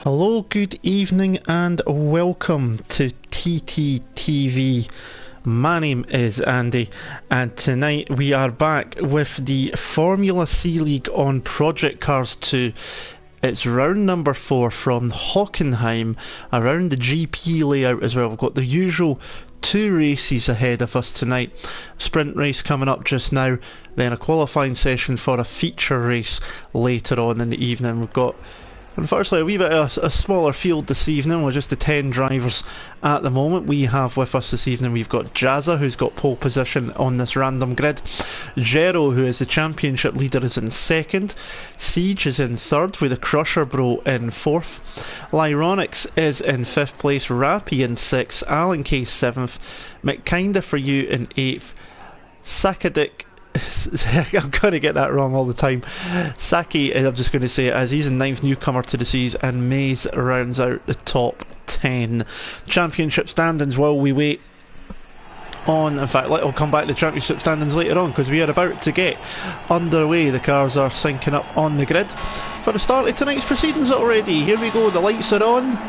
Hello, good evening and welcome to TTTV. My name is Andy and tonight we are back with the Formula C League on Project Cars 2. It's round number 4 from Hockenheim around the GP layout as well. We've got the usual 2 races ahead of us tonight. Sprint race coming up just now, then a qualifying session for a feature race later on in the evening. We've got unfortunately a wee bit of a smaller field this evening. We're just the 10 drivers at the moment. We have with us this evening, we've got Jazza, who's got pole position on this random grid. Jero, who is the championship leader, is in 2nd. Siege is in 3rd with the Crusher Bro in 4th. Lyronix is in 5th place. Rappy in 6th. Alan K 7th. McKinda for you in 8th. Sakadik, I'm going to get that wrong all the time. Saki, I'm just going to say it as he's in 9th, newcomer to the seas, and Maze rounds out the top 10. Championship standings while we wait on. In fact, I'll come back to the championship standings later on because we are about to get underway. The cars are syncing up on the grid for the start of tonight's proceedings already. Here we go, the lights are on.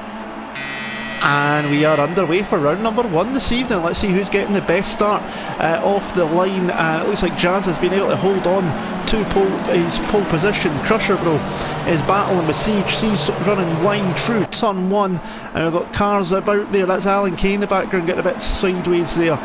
And we are underway for round number 1 this evening. Let's see who's getting the best start off the line. It looks like Jazz has been able to hold on to his pole position. Crusher Bro is battling with Siege. Siege's running wide through turn 1. And we've got cars about there. That's Alan Kay in the background getting a bit sideways there.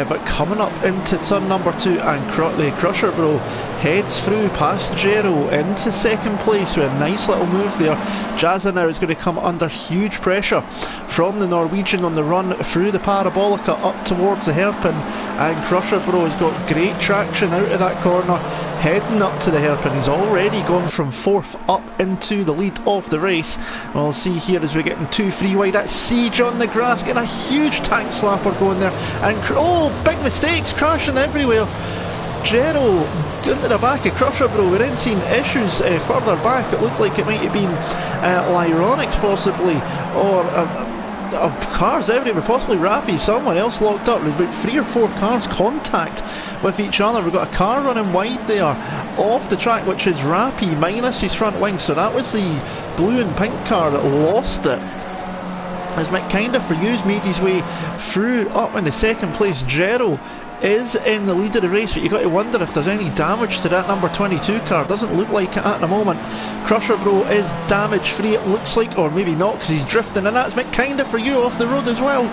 But coming up into turn number 2, and the Crusher Bro heads through past Jero into 2nd place with a nice little move there. Jazza now is going to come under huge pressure from the Norwegian on the run through the Parabolica up towards the hairpin, and Crusher Bro has got great traction out of that corner heading up to the hairpin. He's already gone from 4th up into the lead of the race. We'll see here as we're getting 2 free wide. That's Siege on the grass getting a huge tank slapper going there, and oh, big mistakes, crashing everywhere. Jero into the back of Crusher Bro. We then seen issues further back. It looked like it might have been Lyronix possibly, or cars everywhere, possibly Rappy, someone else locked up. There's about 3 or 4 cars contact with each other. We've got a car running wide there off the track, which is Rappy minus his front wing, so that was the blue and pink car that lost it. As McKinda for You's made his way through up in the 2nd place. Jero is in the lead of the race, but you've got to wonder if there's any damage to that number 22 car. Doesn't look like it at the moment. Crusher Bro is damage free, it looks like, or maybe not because he's drifting, and that's McKinda for You off the road as well,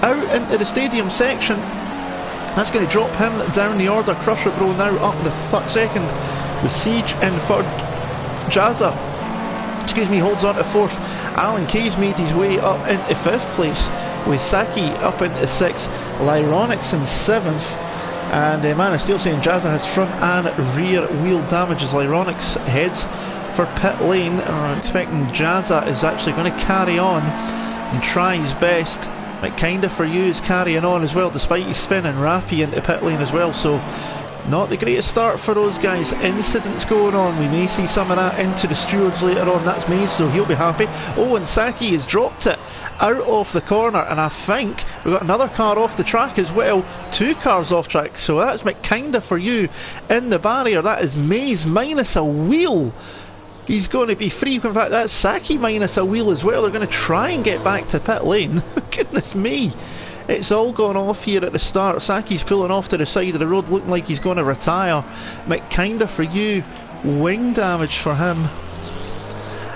out into the stadium section. That's going to drop him down the order. Crusher Bro now up the 2nd with Siege in 3rd. Jazza, holds on to 4th. Alan Kay's made his way up into 5th place with Saki up into 6th, Lyronix in 7th, and Man of Steel saying Jazza has front and rear wheel damage as Lyronix heads for pit lane. I'm expecting Jazza is actually going to carry on and try his best. McKinda for You is carrying on as well despite his spin, and Rappy into pit lane as well, so not the greatest start for those guys. Incidents going on. We may see some of that into the stewards later on. That's Maze, so he'll be happy. Oh, and Saki has dropped it out of the corner, and I think we've got another car off the track as well. 2 cars off track, so that's McKinda for You in the barrier. That is Maze minus a wheel. He's going to be free. In fact, that's Saki minus a wheel as well. They're going to try and get back to pit lane. Goodness me, it's all gone off here at the start. Saki's pulling off to the side of the road looking like he's going to retire. McKinda for You, wing damage for him,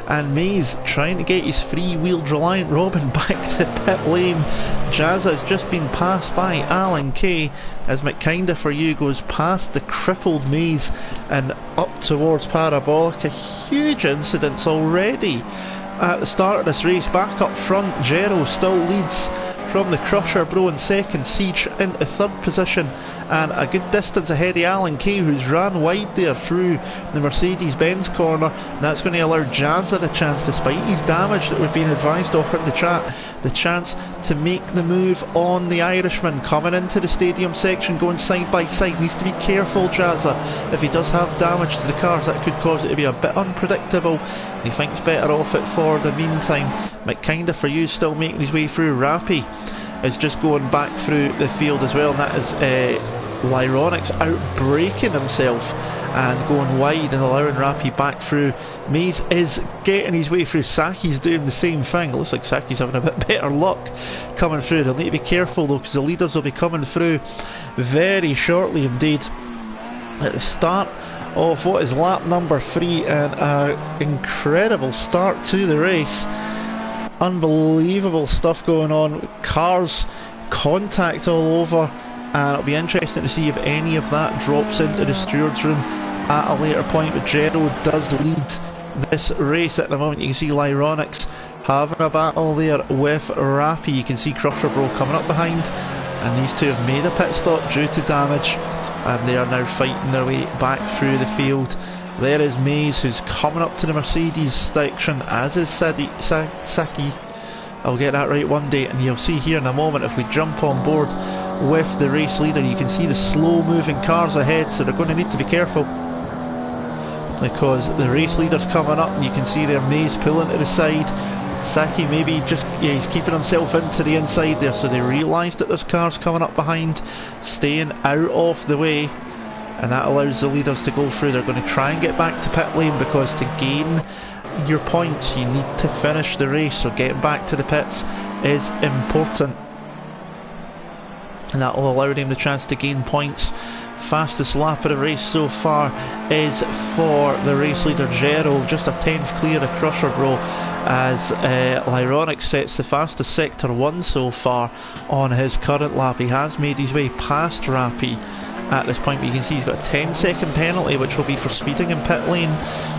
and Maze trying to get his free-wheeled Reliant Robin back to pit lane. Jazza has just been passed by Alan Kay as McKinda for You goes past the crippled Maze and up towards Parabolica. Huge incidents already at the start of this race. Back up front, Jero still leads from the Crusher Bro in 2nd, Siege into 3rd position, and a good distance ahead of Alan Kay, who's ran wide there through the Mercedes-Benz corner. And that's going to allow Jazza the chance, despite his damage that we've been advised of in the chat, the chance to make the move on the Irishman coming into the stadium section, going side by side. Needs to be careful, Jazza. If he does have damage to the cars, that could cause it to be a bit unpredictable, and he thinks better off it for the meantime. McKinda for You still making his way through. Rappy is just going back through the field as well, and that is Lyronix out braking himself and going wide and allowing Rappi back through. Mays is getting his way through. Saki's doing the same thing. It looks like Saki's having a bit better luck coming through. They'll need to be careful though, because the leaders will be coming through very shortly indeed. At the start of what is lap number 3, and an incredible start to the race. Unbelievable stuff going on. Cars, contact all over, and it'll be interesting to see if any of that drops into the stewards room at a later point. But Jero does lead this race at the moment. You can see Lyronics having a battle there with Rappi. You can see Crusher Bro coming up behind, and these two have made a pit stop due to damage, and they are now fighting their way back through the field. There is Mays, who's coming up to the Mercedes section, as is Saki. I'll get that right one day, and you'll see here in a moment, if we jump on board with the race leader, you can see the slow moving cars ahead, so they're going to need to be careful, because the race leader's coming up, and you can see there Mays pulling to the side. Saki maybe just, yeah, he's keeping himself into the inside there, so they realised that there's cars coming up behind, staying out of the way, and that allows the leaders to go through. They're going to try and get back to pit lane, because to gain your points you need to finish the race, so getting back to the pits is important, and that will allow them the chance to gain points. Fastest lap of the race so far is for the race leader Jero, just a 10th clear of Crusher Bro, as Lyronic sets the fastest sector 1 so far on his current lap. He has made his way past Rappi at this point, but you can see he's got a 10-second penalty, which will be for speeding in pit lane.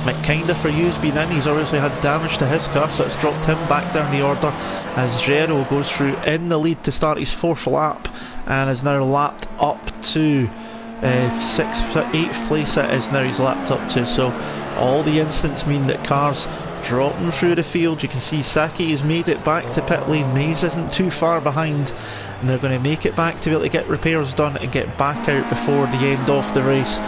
McKinda for you's been in. He's obviously had damage to his car, so it's dropped him back down the order, as Jero goes through in the lead to start his 4th lap, and is now lapped up to 8th place. It is now he's lapped up to, so all the incidents mean that cars dropping through the field. You can see Saki has made it back to pit lane. Mays isn't too far behind, and they're going to make it back to be able to get repairs done and get back out before the end of the race.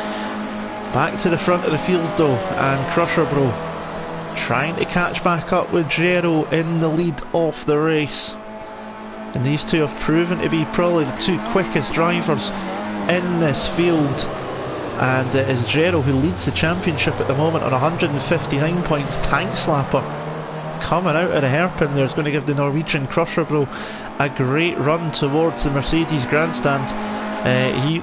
Back to the front of the field though, and Crusher Bro trying to catch back up with Jero in the lead of the race, and these two have proven to be probably the two quickest drivers in this field. And it is Jero who leads the championship at the moment on 159 points. Tank Slapper coming out of the hairpin there is going to give the Norwegian Crusher Bro a great run towards the Mercedes grandstand.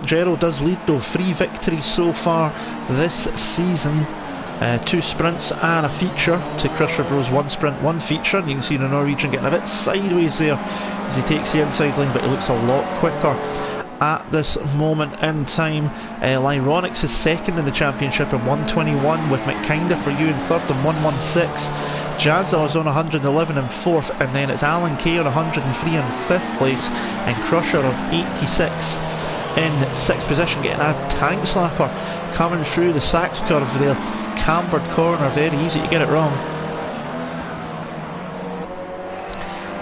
Jero does lead though, 3 victories so far this season, 2 sprints and a feature to Crusher Bro's 1 sprint, 1 feature. And you can see the Norwegian getting a bit sideways there as he takes the inside lane, but he looks a lot quicker at this moment in time. Lyronics is second in the championship in 121, with McKinda for you in third in 116. Jazza is on 111 in 4th, and then it's Alan Kay on 103 in 5th place, and Crusher on 86 in 6th position, getting a tank slapper coming through the Sachs curve there. Cambered corner, very easy to get it wrong.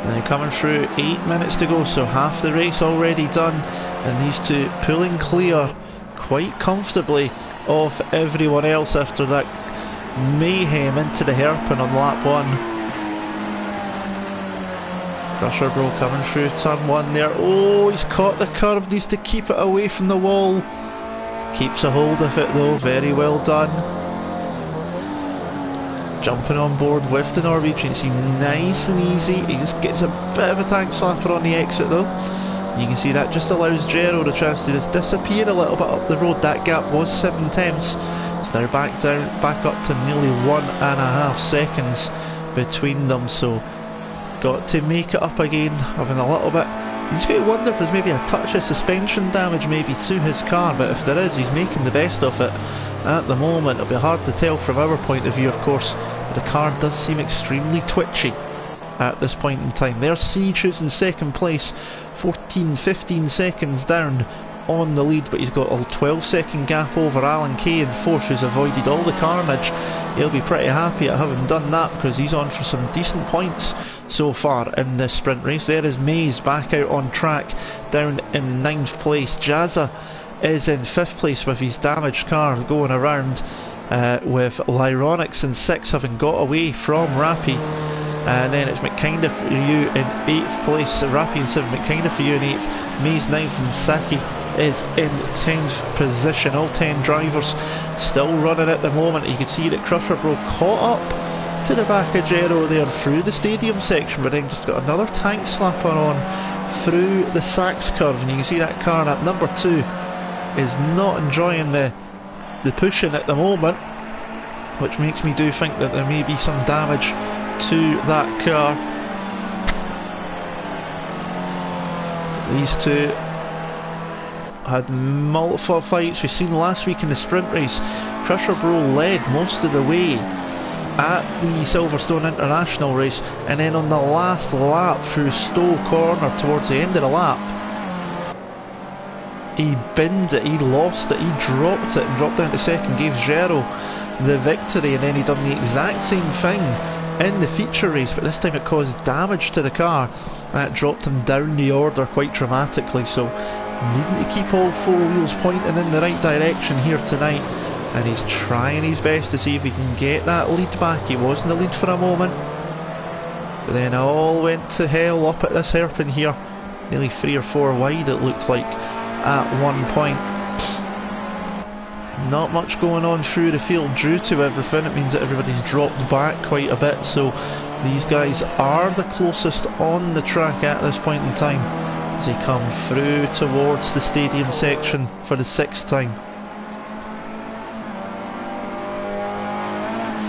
And then coming through, 8 minutes to go, so half the race already done, and these two pulling clear quite comfortably of everyone else after that mayhem into the hairpin on lap 1. Crusher Bro coming through turn 1 there. Oh, he's caught the curb, needs to keep it away from the wall. Keeps a hold of it though, very well done. Jumping on board with the Norwegian, see, nice and easy. He just gets a bit of a tank slapper on the exit though. You can see that just allows Jero the chance to just disappear a little bit up the road. That gap was 7 tenths. It's now back down, back up to nearly 1.5 seconds between them. So got to make it up again, having a little bit. You just got to wonder if there's maybe a touch of suspension damage maybe to his car, but if there is, he's making the best of it at the moment. It'll be hard to tell from our point of view, of course, but the car does seem extremely twitchy at this point in time. There's Siege, who's in second place, 15 seconds down on the lead, but he's got a 12-second gap over Alan Kay in 4th, who's avoided all the carnage. He'll be pretty happy at having done that, because he's on for some decent points so far in this sprint race. There is Mays back out on track, down in 9th place. Jazza is in 5th place with his damaged car going around, with Lyronics in 6th, having got away from Rappi. And then it's McKinda for you in 8th place, Rappi in 7th, McKinda for you in 8th, Mays 9th, and Saki is in 10th position. All 10 drivers still running at the moment. You can see that Crusher Bro caught up to the back of Gero there through the stadium section, but then just got another tank slapper on through the Sachs curve, and you can see that car at number 2 is not enjoying the pushing at the moment, which makes me do think that there may be some damage to that car. These two had multiple fights. We've seen last week in the sprint race, Crusher Bro led most of the way at the Silverstone International race, and then on the last lap through Stowe Corner towards the end of the lap, he binned it, he lost it, he dropped it and dropped down to second, gave Gero the victory, and then he done the exact same thing in the feature race, but this time it caused damage to the car. That dropped him down the order quite dramatically, so needing to keep all 4 wheels pointing in the right direction here tonight, and he's trying his best to see if he can get that lead back. He was in the lead for a moment, but then it all went to hell up at this hairpin here, nearly 3 or 4 wide it looked like at one point. Not much going on through the field due to everything. It means that everybody's dropped back quite a bit, so these guys are the closest on the track at this point in time as they come through towards the stadium section for the 6th time.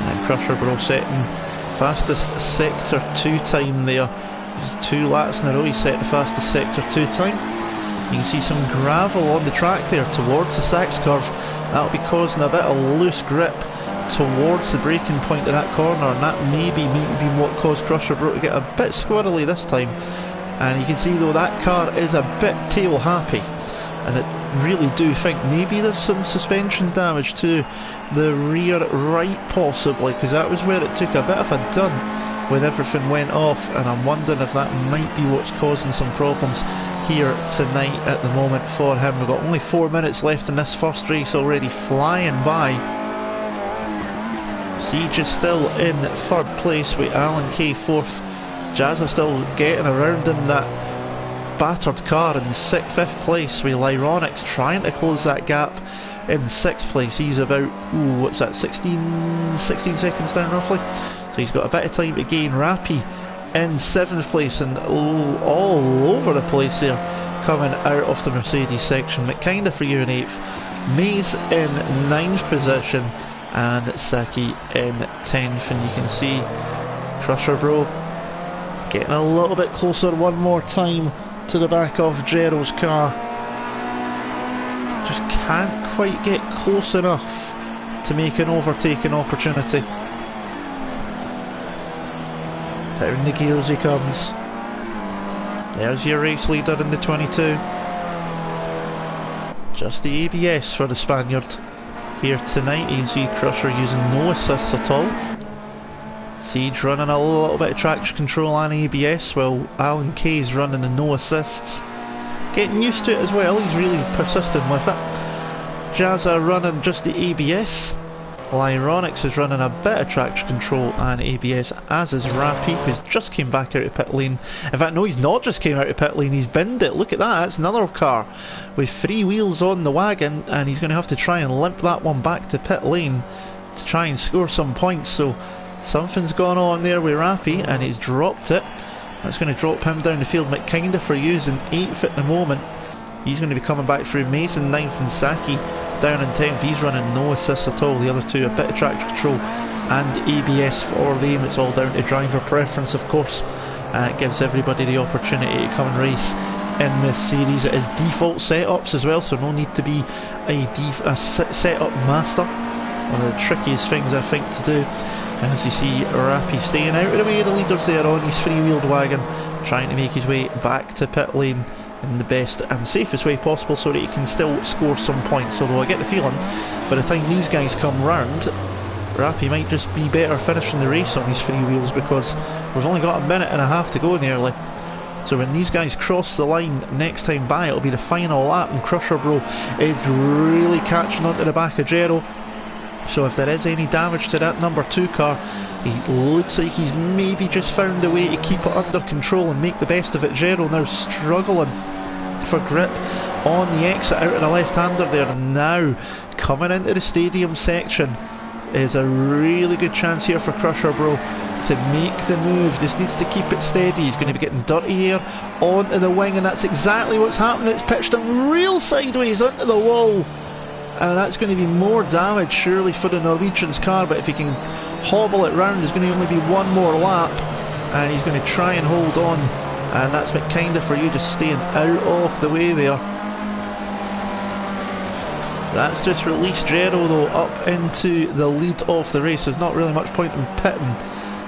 And Crusher Bro setting fastest sector 2 time there. There's 2 laps in a row he set the fastest sector 2 time. You can see some gravel on the track there towards the Sachs curve. That'll be causing a bit of loose grip towards the braking point of that corner, and that maybe been what caused Crusher Bro to get a bit squirrely this time. And you can see though that car is a bit tail happy, and I really do think maybe there's some suspension damage to the rear right possibly, because that was where it took a bit of a dun when everything went off, and I'm wondering if that might be what's causing some problems here tonight at the moment for him. We've got only 4 minutes left in this first race, already flying by. Siege is still in 3rd place with Alan K 4th. Jazza still getting around in that battered car in 5th place, with Lyronix trying to close that gap in 6th place. He's about, what's that, 16 seconds down roughly, so he's got a bit of time to gain. Rappy in 7th place, and all over the place there coming out of the Mercedes section. McKinda for you in 8th, Mays in 9th position, and Saki in 10th. And you can see Crusher Bro getting a little bit closer one more time to the back of Gero's car. Just can't quite get close enough to make an overtaking opportunity. Down the gears he comes. There's your race leader in the 22. Just the ABS for the Spaniard here tonight. You can see Crusher using no assists at all. Siege running a little bit of traction control and ABS, while Alan K is running the no assists. Getting used to it as well, he's really persistent with it. Jazza running just the ABS. Lyronix is running a bit of traction control and ABS, as is Rappy, who's just came back out of pit lane. In fact, no, he's not just came out of pit lane, he's binned it. Look at that, that's another car with 3 wheels on the wagon, and he's going to have to try and limp that one back to pit lane to try and score some points. So something's gone on there with Rappy, and he's dropped it. That's going to drop him down the field. McKinda for using 8th at the moment. He's going to be coming back through. Mason 9th and Saki down in 10th. He's running no assists at all. The other two a bit of traction control and ABS for them. It's all down to driver preference, of course. It gives everybody the opportunity to come and race in this series. It is default setups as well, so no need to be a setup master. One of the trickiest things I think to do. And as you see, Rappy staying out of the way of the leaders there on his 3-wheeled wagon, trying to make his way back to pit lane in the best and safest way possible so that he can still score some points. Although I get the feeling by the time these guys come round, Rappy might just be better finishing the race on his 3 wheels, because we've only got a minute and a half to go nearly. So when these guys cross the line next time by, it'll be the final lap, and Crusher Bro is really catching onto the back of Gero. So if there is any damage to that number 2 car, it looks like he's maybe just found a way to keep it under control and make the best of it. Gero now struggling for grip on the exit out of the left-hander there. Now coming into the stadium section is a really good chance here for Crusher Bro to make the move. Just needs to keep it steady. He's going to be getting dirty air onto the wing, and that's exactly what's happening. It's pitched him real sideways onto the wall, and that's going to be more damage surely for the Norwegian's car. But if he can hobble it round, there's going to only be one more lap, and he's going to try and hold on, and that's what kind of for you, just staying out of the way there. That's just released Jero though up into the lead of the race. There's not really much point in pitting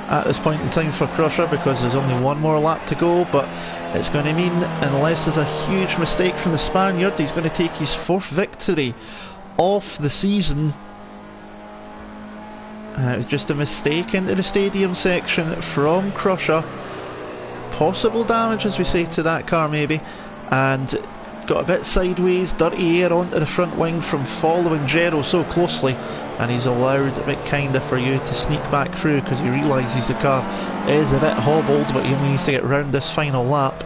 at this point in time for Crusher because there's only one more lap to go, but it's going to mean, unless there's a huge mistake from the Spaniard, he's going to take his 4th victory of the season. It was just a mistake into the stadium section from Crusher. Possible damage, as we say, to that car maybe, and got a bit sideways, dirty air onto the front wing from following Jero so closely, and he's allowed a bit kinda for you to sneak back through because he realises the car is a bit hobbled, but he only needs to get round this final lap.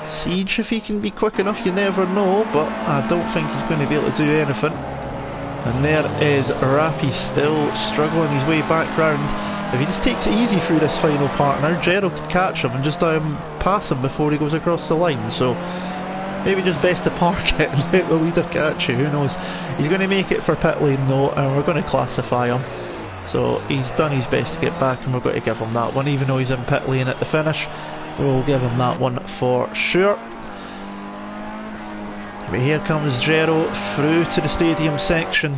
Siege, if he can be quick enough, you never know, but I don't think he's going to be able to do anything. And there is Rappy still struggling his way back round. If he just takes it easy through this final part now, Jero could catch him and just pass him before he goes across the line, so maybe just best to park it and let the leader catch you, who knows. He's going to make it for pit lane though, and we're going to classify him. So he's done his best to get back, and we're going to give him that one, even though he's in pit lane at the finish. We'll give him that one for sure. But here comes Jero through to the stadium section.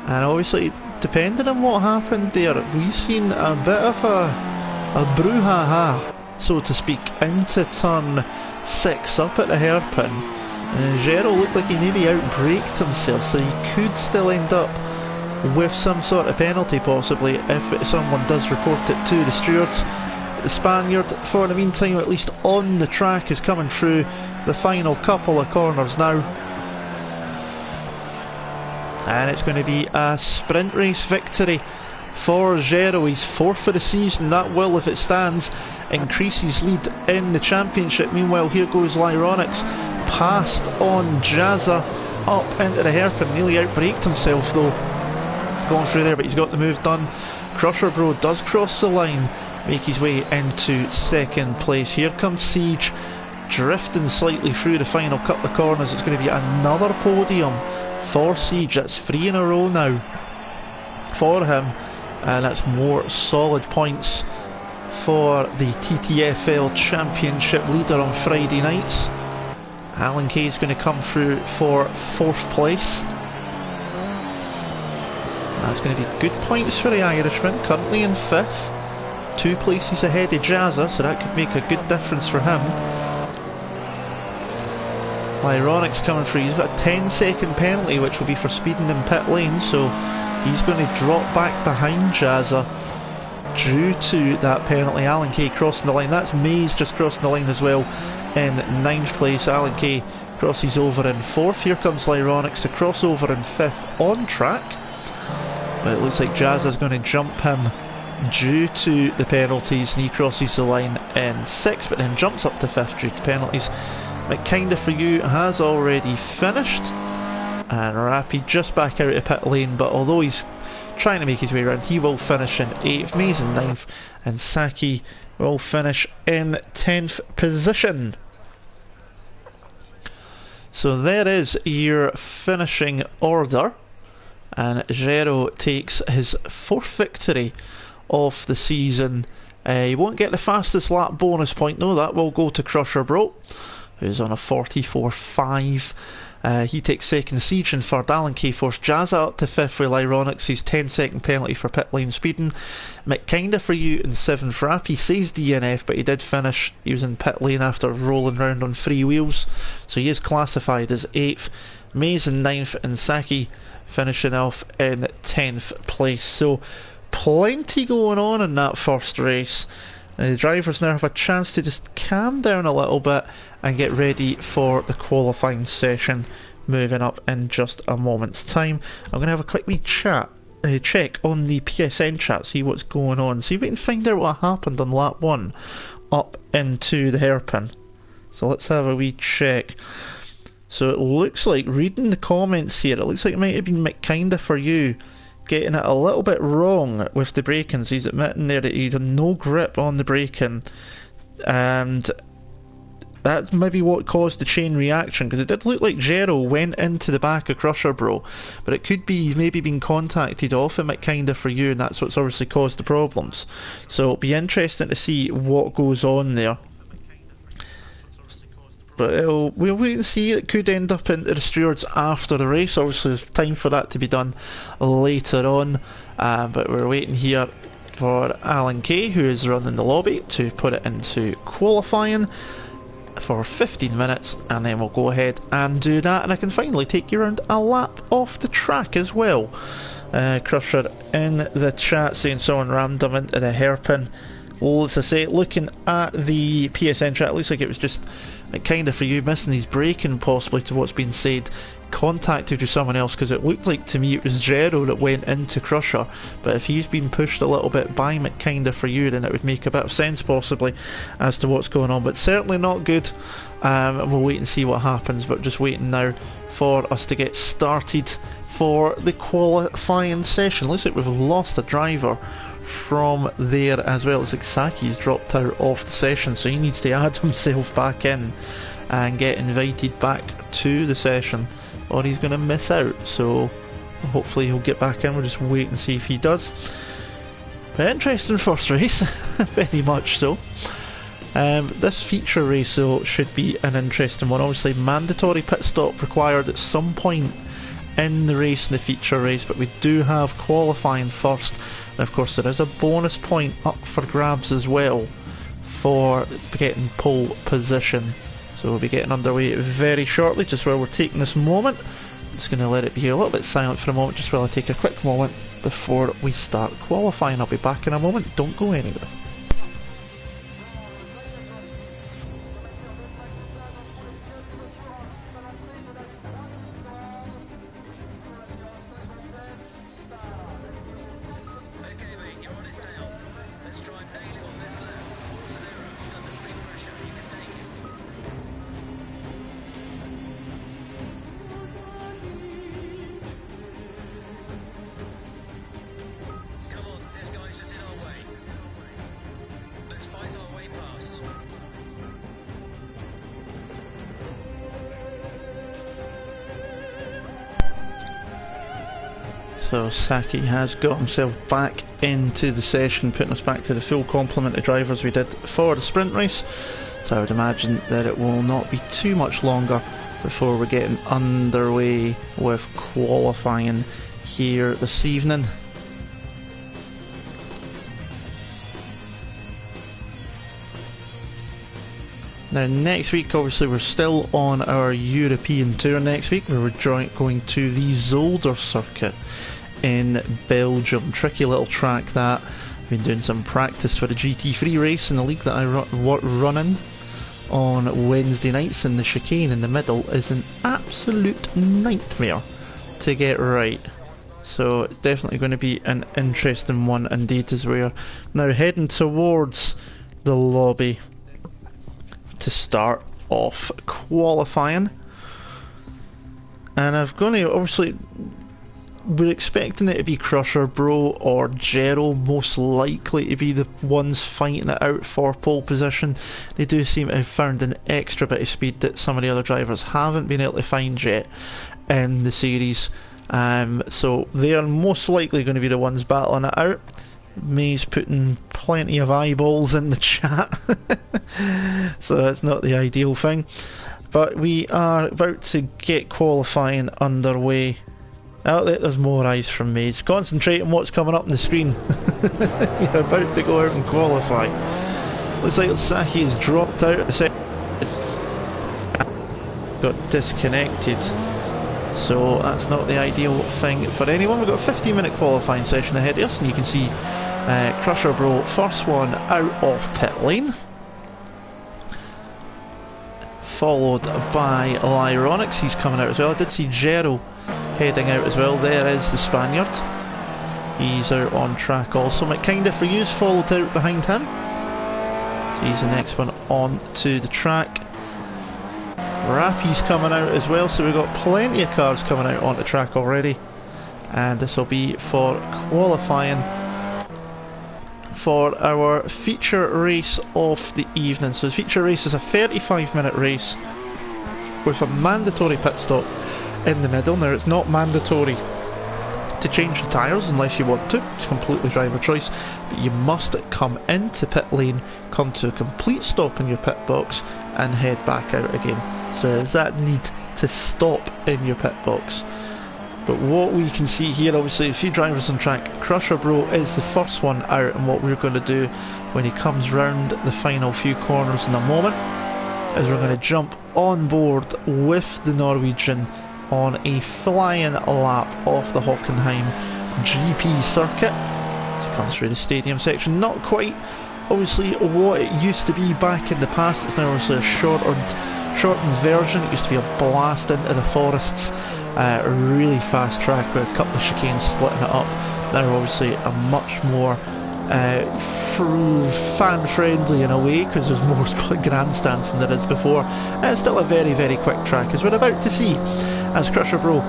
And obviously, depending on what happened there, we've seen a bit of a brouhaha, so to speak, into turn 6 up at the hairpin. Jero looked like he maybe outbraked himself, so he could still end up with some sort of penalty possibly if someone does report it to the stewards. The Spaniard, for the meantime, at least on the track, is coming through the final couple of corners now. And it's going to be a sprint race victory for Jero, his 4th for the season. That will, if it stands, increase his lead in the championship. Meanwhile, here goes Lyronix, passed on Jazza up into the hairpin, nearly outbraked himself though, going through there, but he's got the move done. Crusher Bro does cross the line, make his way into 2nd place. Here comes Siege, drifting slightly through the final couple of corners. It's going to be another podium for Siege. That's 3 in a row now for him, and that's more solid points for the TTFL Championship leader on Friday nights. Alan Kay is going to come through for 4th place. That's going to be good points for the Irishman, currently in 5th. 2 places ahead of Jazza, so that could make a good difference for him. Lyronix coming through, he's got a 10-second penalty which will be for speeding in pit lane, so he's going to drop back behind Jazza due to that penalty. Alan Kay crossing the line. That's Mays just crossing the line as well in 9th place. Alan Kay crosses over in 4th. Here comes Lyronix to cross over in 5th on track. But it looks like Jazza's going to jump him due to the penalties, and he crosses the line in 6th, but then jumps up to 5th due to penalties. But kinda for you has already finished, and Rappy just back out of pit lane, but although he's trying to make his way around, he will finish in 8th, Mays in 9th, and Saki will finish in 10th position. So there is your finishing order, and Jero takes his 4th victory of the season. He won't get the fastest lap bonus point though, that will go to Crusher Bro, who's on a 44.5. He takes 2nd, Siege and 3rd. Alan Kay 4th, Jazza up to 5th with Lyronix, his 10-second penalty for pit lane speeding. McKinda for you in 7th. Rappy says DNF, but he did finish. He was in pit lane after rolling round on 3 wheels, so he is classified as 8th. Mays in 9th, and Saki finishing off in 10th place. So plenty going on in that first race. The drivers now have a chance to just calm down a little bit and get ready for the qualifying session moving up in just a moment's time. I'm going to have a quick wee check on the PSN chat, see what's going on, see if we can find out what happened on lap 1. up into the hairpin. So let's have a wee check. So it looks like, reading the comments here, it looks like it might have been kinda for you getting it a little bit wrong with the braking. So he's admitting there that he's had no grip on the braking, and that's maybe what caused the chain reaction, because it did look like Gero went into the back of Crusher Bro, but it could be he's maybe been contacted off him at kinda for you, and that's what's obviously caused the problems. So it'll be interesting to see what goes on there. But we'll wait and see. It could end up into the stewards after the race. Obviously there's time for that to be done later on, but we're waiting here for Alan Kay, who is running the lobby, to put it into qualifying for 15 minutes, and then we'll go ahead and do that, and I can finally take you around a lap off the track as well. Crusher in the chat saying someone random into the hairpin. Well, as I say, looking at the PSN chat, it looks like it was just kinda for you missing his braking, possibly, to what's been said, contacted with someone else, because it looked like to me it was Gero that went into Crusher, but if he's been pushed a little bit by kinda for you, then it would make a bit of sense possibly as to what's going on, but certainly not good. And we'll wait and see what happens, but just waiting now for us to get started for the qualifying session. Looks like we've lost a driver from there as well. It's like Saki's dropped out of the session, so he needs to add himself back in and get invited back to the session, or he's going to miss out. So hopefully he'll get back in. We'll just wait and see if he does. But interesting first race, very much so. This feature race though should be an interesting one. Obviously mandatory pit stop required at some point in the race, in the feature race, but we do have qualifying first, and of course there is a bonus point up for grabs as well for getting pole position. So we'll be getting underway very shortly, just where we're taking this moment. I'm just going to let it be a little bit silent for a moment, just while I take a quick moment before we start qualifying. I'll be back in a moment, don't go anywhere. So Saki has got himself back into the session, putting us back to the full complement of drivers we did for the sprint race. So I would imagine that it will not be too much longer before we're getting underway with qualifying here this evening. Now next week, obviously we're still on our European tour next week, where we're going to the Zolder circuit in Belgium. Tricky little track that. I've been doing some practice for the GT3 race in the league that I run in on Wednesday nights, and the chicane in the middle is an absolute nightmare to get right. So it's definitely going to be an interesting one indeed, as we're now heading towards the lobby to start off qualifying. And I've gone to, obviously we're expecting it to be Crusher Bro or Gero most likely to be the ones fighting it out for pole position. They do seem to have found an extra bit of speed that some of the other drivers haven't been able to find yet in the series, so they are most likely going to be the ones battling it out. May's putting plenty of eyeballs in the chat so that's not the ideal thing, but we are about to get qualifying underway. Oh, there's more eyes from Maze. Concentrate on what's coming up on the screen. You're about to go out and qualify. Looks like Saki has dropped out of the set. Got disconnected. So that's not the ideal thing for anyone. We've got a 15-minute qualifying session ahead of us, and you can see Crusher Bro, first one out of pit lane, followed by Lyronix. He's coming out as well. I did see Gero heading out as well. There is the Spaniard. He's out on track also. McKinda for You's followed out behind him. So he's the next one on to the track. Rappy's coming out as well, so we've got plenty of cars coming out onto the track already. And this will be for qualifying for our feature race of the evening. So the feature race is a 35-minute race with a mandatory pit stop in the middle. Now, it's not mandatory to change the tyres unless you want to. It's completely driver choice, but you must come into pit lane, come to a complete stop in your pit box and head back out again. So there's that need to stop in your pit box. But what we can see here, obviously a few drivers on track. Crusher Bro is the first one out, and what we're going to do when he comes round the final few corners in a moment is we're going to jump on board with the Norwegian on a flying lap off the Hockenheim GP circuit. So it comes through the stadium section, not quite obviously what it used to be back in the past. It's now obviously a shortened version. It used to be a blast into the forests, a really fast track with a couple of chicanes splitting it up. Now obviously a much more fan friendly in a way, because there's more grandstands than there is before. And it's still a very, very quick track, as we're about to see as Crusher Bro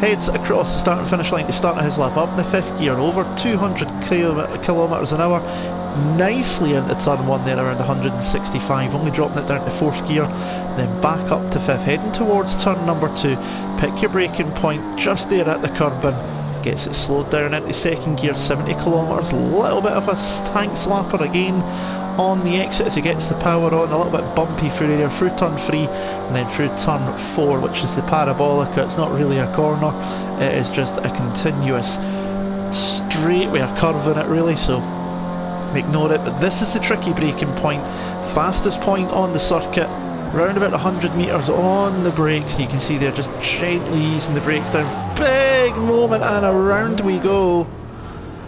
heads across the start and finish line to start his lap up in the 5th gear, over 200 kilometres an hour, nicely into turn 1 there around 165, only dropping it down to 4th gear, then back up to 5th, heading towards turn number 2. Pick your braking point just there at the curbing, gets it slowed down into 2nd gear, 70 kilometres, a little bit of a tank slapper again on the exit as he gets the power on, a little bit bumpy through there, through turn 3 and then through turn 4, which is the parabolica. It's not really a corner, it is just a continuous straight with a curve in it really, so ignore it. But this is the tricky braking point, fastest point on the circuit, round about 100 metres on the brakes, and you can see they're just gently easing the brakes down. Big moment, and around we go,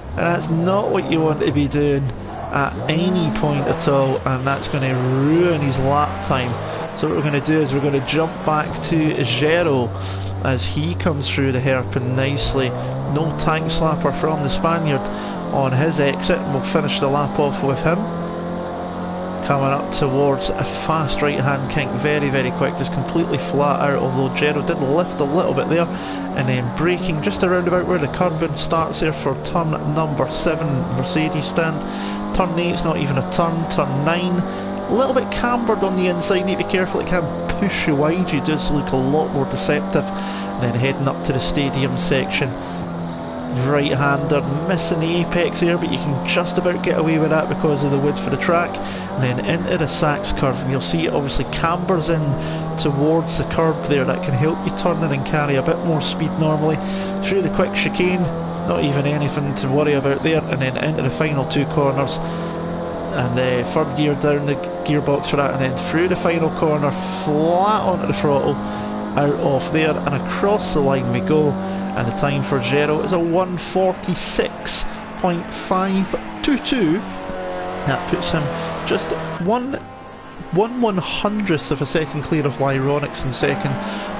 and that's not what you want to be doing at any point at all, and that's going to ruin his lap time. So what we're going to do is we're going to jump back to Gero as he comes through the hairpin nicely. No tank slapper from the Spaniard on his exit, and we'll finish the lap off with him coming up towards a fast right hand kink, very, very quick, just completely flat out, although Gero did lift a little bit there, and then braking just around about where the curbing starts there for turn number 7 Mercedes stand. Turn 8's not even a turn, turn 9 a little bit cambered on the inside, need to be careful, it can push you wide, you just look a lot more deceptive. And then heading up to the stadium section, right-hander missing the apex there, but you can just about get away with that because of the width for the track. And then into the Sachs curve, and you'll see it obviously cambers in towards the curb there, that can help you turn in and carry a bit more speed normally. Through the quick chicane, not even anything to worry about there, and then into the final 2 corners, and the 3rd gear down the gearbox for that, and then through the final corner, flat onto the throttle, out off there, and across the line we go. And the time for Gero is a 146.522. That puts him just 1/100th of a second clear of Lyronics in second.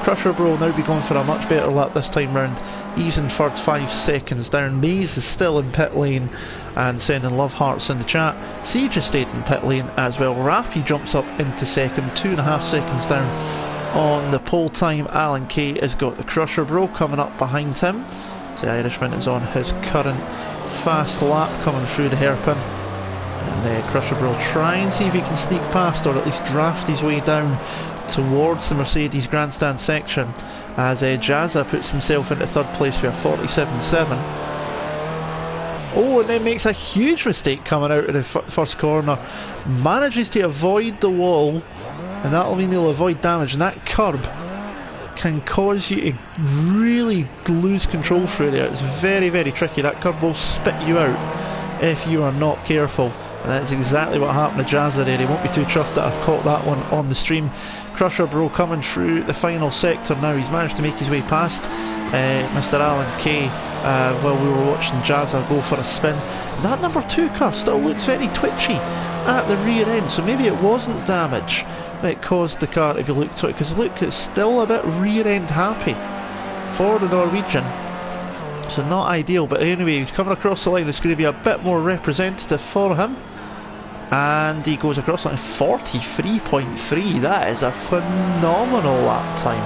Crusher Bro will now be going for a much better lap this time round. He's in third, 5 seconds down. Maze is still in pit lane and sending love hearts in the chat. Siege has stayed in pit lane as well. Raffy jumps up into second, 2.5 seconds down on the pole time. Alan Kay has got the Crusher Bro coming up behind him. So the Irishman is on his current fast lap coming through the hairpin. And Crusher Bro try and see if he can sneak past, or at least draft his way down towards the Mercedes grandstand section, as Jazza puts himself into 3rd place with a 47.7. Oh, and then makes a huge mistake coming out of the first corner. Manages to avoid the wall, and that'll mean he'll avoid damage. And that curb can cause you to really lose control through there. It's very, very tricky. That curb will spit you out if you are not careful. And that's exactly what happened to Jazza there. He won't be too chuffed that I've caught that one on the stream. Crusher Bro coming through the final sector now. He's managed to make his way past Mr. Alan Kay while we were watching Jazza go for a spin. That number 2 car still looks very twitchy at the rear end, so maybe it wasn't damage that caused the car, if you look to it, because look, it's still a bit rear end happy for the Norwegian. So not ideal, but anyway, he's coming across the line. It's going to be a bit more representative for him. and he goes across line 43.3. That is a phenomenal lap time.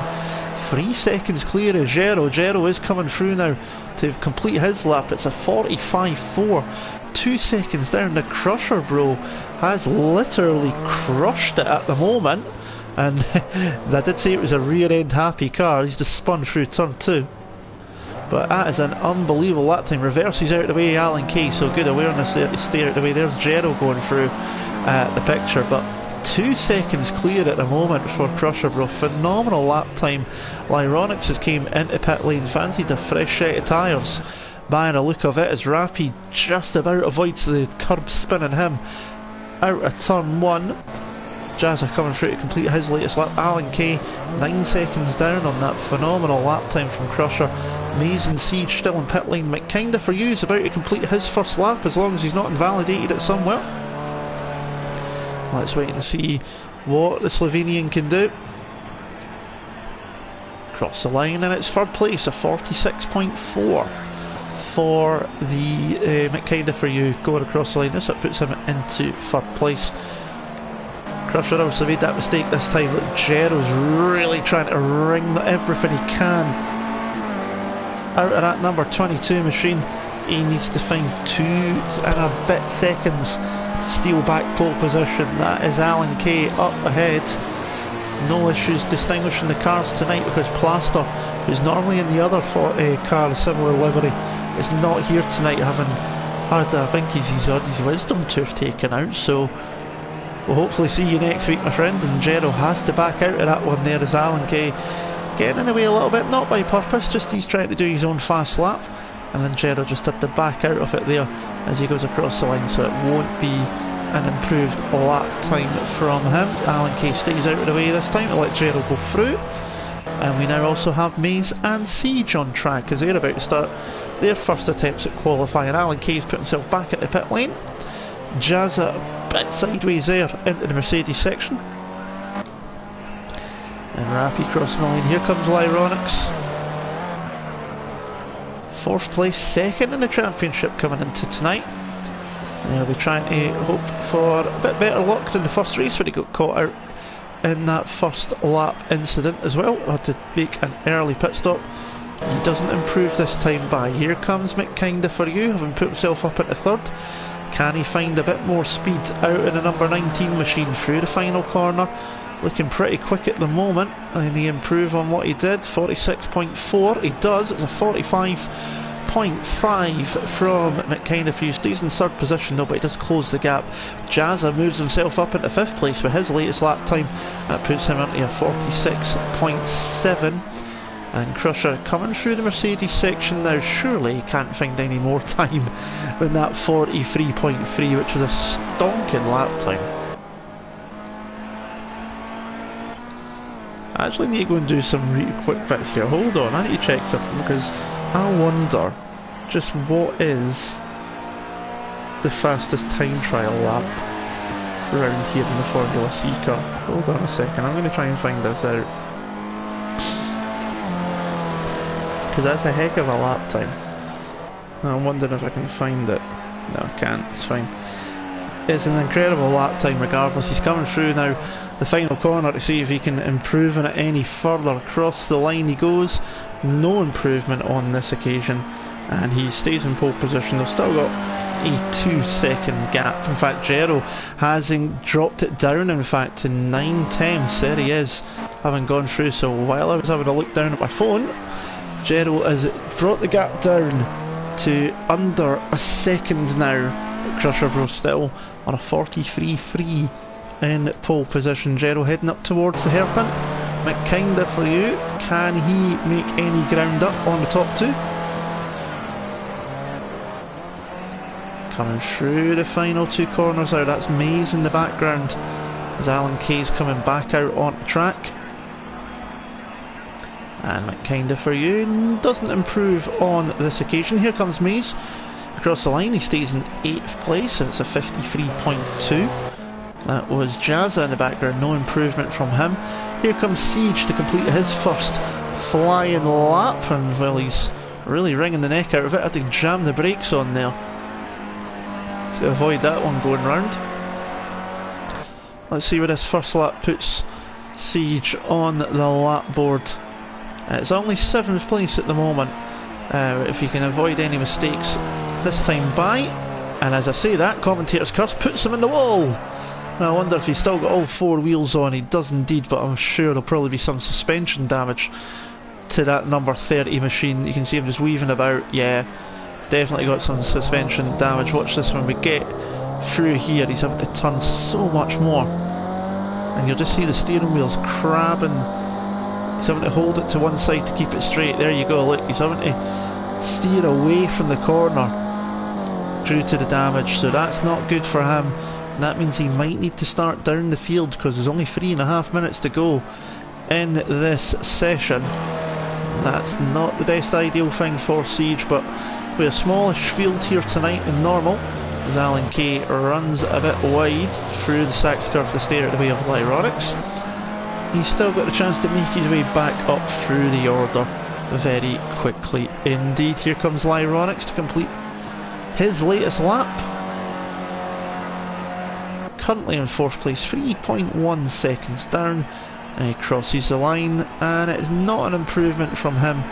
3 seconds clear of Gero. Gero is coming through now to complete his lap. It's a 45.4. 2 seconds down. The Crusher Bro has literally crushed it at the moment, and I did say it was a rear end happy car. He's just spun through turn 2, but that is an unbelievable lap time. Reverses out of the way, Alan Kay, so good awareness there to stay out of the way. There's Gero going through the picture, but 2 seconds clear at the moment for Crusher Bro. Phenomenal lap time. Lyronix has came into pit lane, fancied a fresh set of tyres. By the look of it, as Rappy just about avoids the curb spinning him out of turn 1. Jazza coming through to complete his latest lap. Alan Kay 9 seconds down on that phenomenal lap time from Crusher. Maze and Siege still in pit lane. McKinda for you is about to complete his first lap, as long as he's not invalidated it somewhere. Let's wait and see what the Slovenian can do. Cross the line, and it's third place, a 46.4 for the McKinda for you going across the line. This puts him into third place. Crusher also made that mistake this time. Look, Gero's really trying to wring everything he can out of that number 22 machine. He needs to find 2 and a bit seconds to steal back pole position. That is Alan Kay up ahead. No issues distinguishing the cars tonight, because Plaster, who's normally in the other car, a similar livery, is not here tonight, having had, I think he's had his wisdom tooth taken out. So we'll hopefully see you next week, my friend. And Gero has to back out of that one there, as Alan Kay getting in the way a little bit, not by purpose, just he's trying to do his own fast lap, and then Gero just had to back out of it there as he goes across the line, so it won't be an improved lap time from him. Alan Kay stays out of the way this time to let Gero go through, and we now also have Maze and Siege on track as they're about to start their first attempts at qualifying. Alan Kay's put himself back at the pit lane. Jazza a bit sideways there into the Mercedes section, and Rappy crossing the line. Here comes Lyronix. 4th place, 2nd in the championship coming into tonight. And he'll be trying to hope for a bit better luck than the first race when he got caught out in that first lap incident as well. Had to make an early pit stop. He doesn't improve this time by. Here comes McKinda for you, having put himself up into 3rd. Can he find a bit more speed out in the number 19 machine through the final corner? Looking pretty quick at the moment. And he improve on what he did. 46.4 he does. It's a 45.5 from McKinda for you. Stays in 3rd position though, but he does close the gap. Jazza moves himself up into 5th place for his latest lap time. That puts him into a 46.7. And Crusher coming through the Mercedes section now. Surely he can't find any more time than that 43.3, which is a stonking lap time. I actually need to go and do some really quick bits here. Hold on, I need to check something, because I wonder just what is the fastest time trial lap around here in the Formula C car. Hold on a second, I'm going to try and find this out, because that's a heck of a lap time. I'm wondering if I can find it. No, I can't, it's fine. It's an incredible lap time regardless. He's coming through now the final corner to see if he can improve on it any further. Across the line he goes. No improvement on this occasion, and he stays in pole position. They've still got a 2-second gap. In fact, Gero has dropped it down, in fact, to 9/10. There he is, having gone through. So while I was having a look down at my phone, Gero has brought the gap down to under a second now. Crusher Bro still on a 43.3 in pole position. Gero heading up towards the hairpin. McKinda for you. Can he make any ground up on the top 2? Coming through the final 2 corners now. That's Maze in the background as Alan Kay's coming back out on track. And McKinda for you doesn't improve on this occasion. Here comes Maze across the line. He stays in 8th place, and it's a 53.2. That was Jazza in the background, no improvement from him. Here comes Siege to complete his first flying lap, and well, he's really wringing the neck out of it. I had to jam the brakes on there to avoid that one going round. Let's see where this first lap puts Siege on the lap board. It's only 7th place at the moment. If you can avoid any mistakes this time by, and as I say that, commentator's curse puts him in the wall. Now I wonder if he's still got all 4 wheels on. He does indeed, but I'm sure there'll probably be some suspension damage to that number 30 machine. You can see him just weaving about. Yeah, definitely got some suspension damage. Watch this when we get through here. He's having to turn so much more, and you'll just see the steering wheels crabbing. He's having to hold it to one side to keep it straight. There you go, look, he's having to steer away from the corner due to the damage, so that's not good for him. And that means he might need to start down the field, because there's only 3.5 minutes to go in this session. That's not the best ideal thing for Siege, but with a smallish field here tonight than normal, as Alan Kay runs a bit wide through the Sachs curve to stay out of the way of Lyronix. He's still got a chance to make his way back up through the order very quickly indeed. Here comes Lyronix to complete his latest lap. Currently in 4th place, 3.1 seconds down, and he crosses the line, and it is not an improvement from him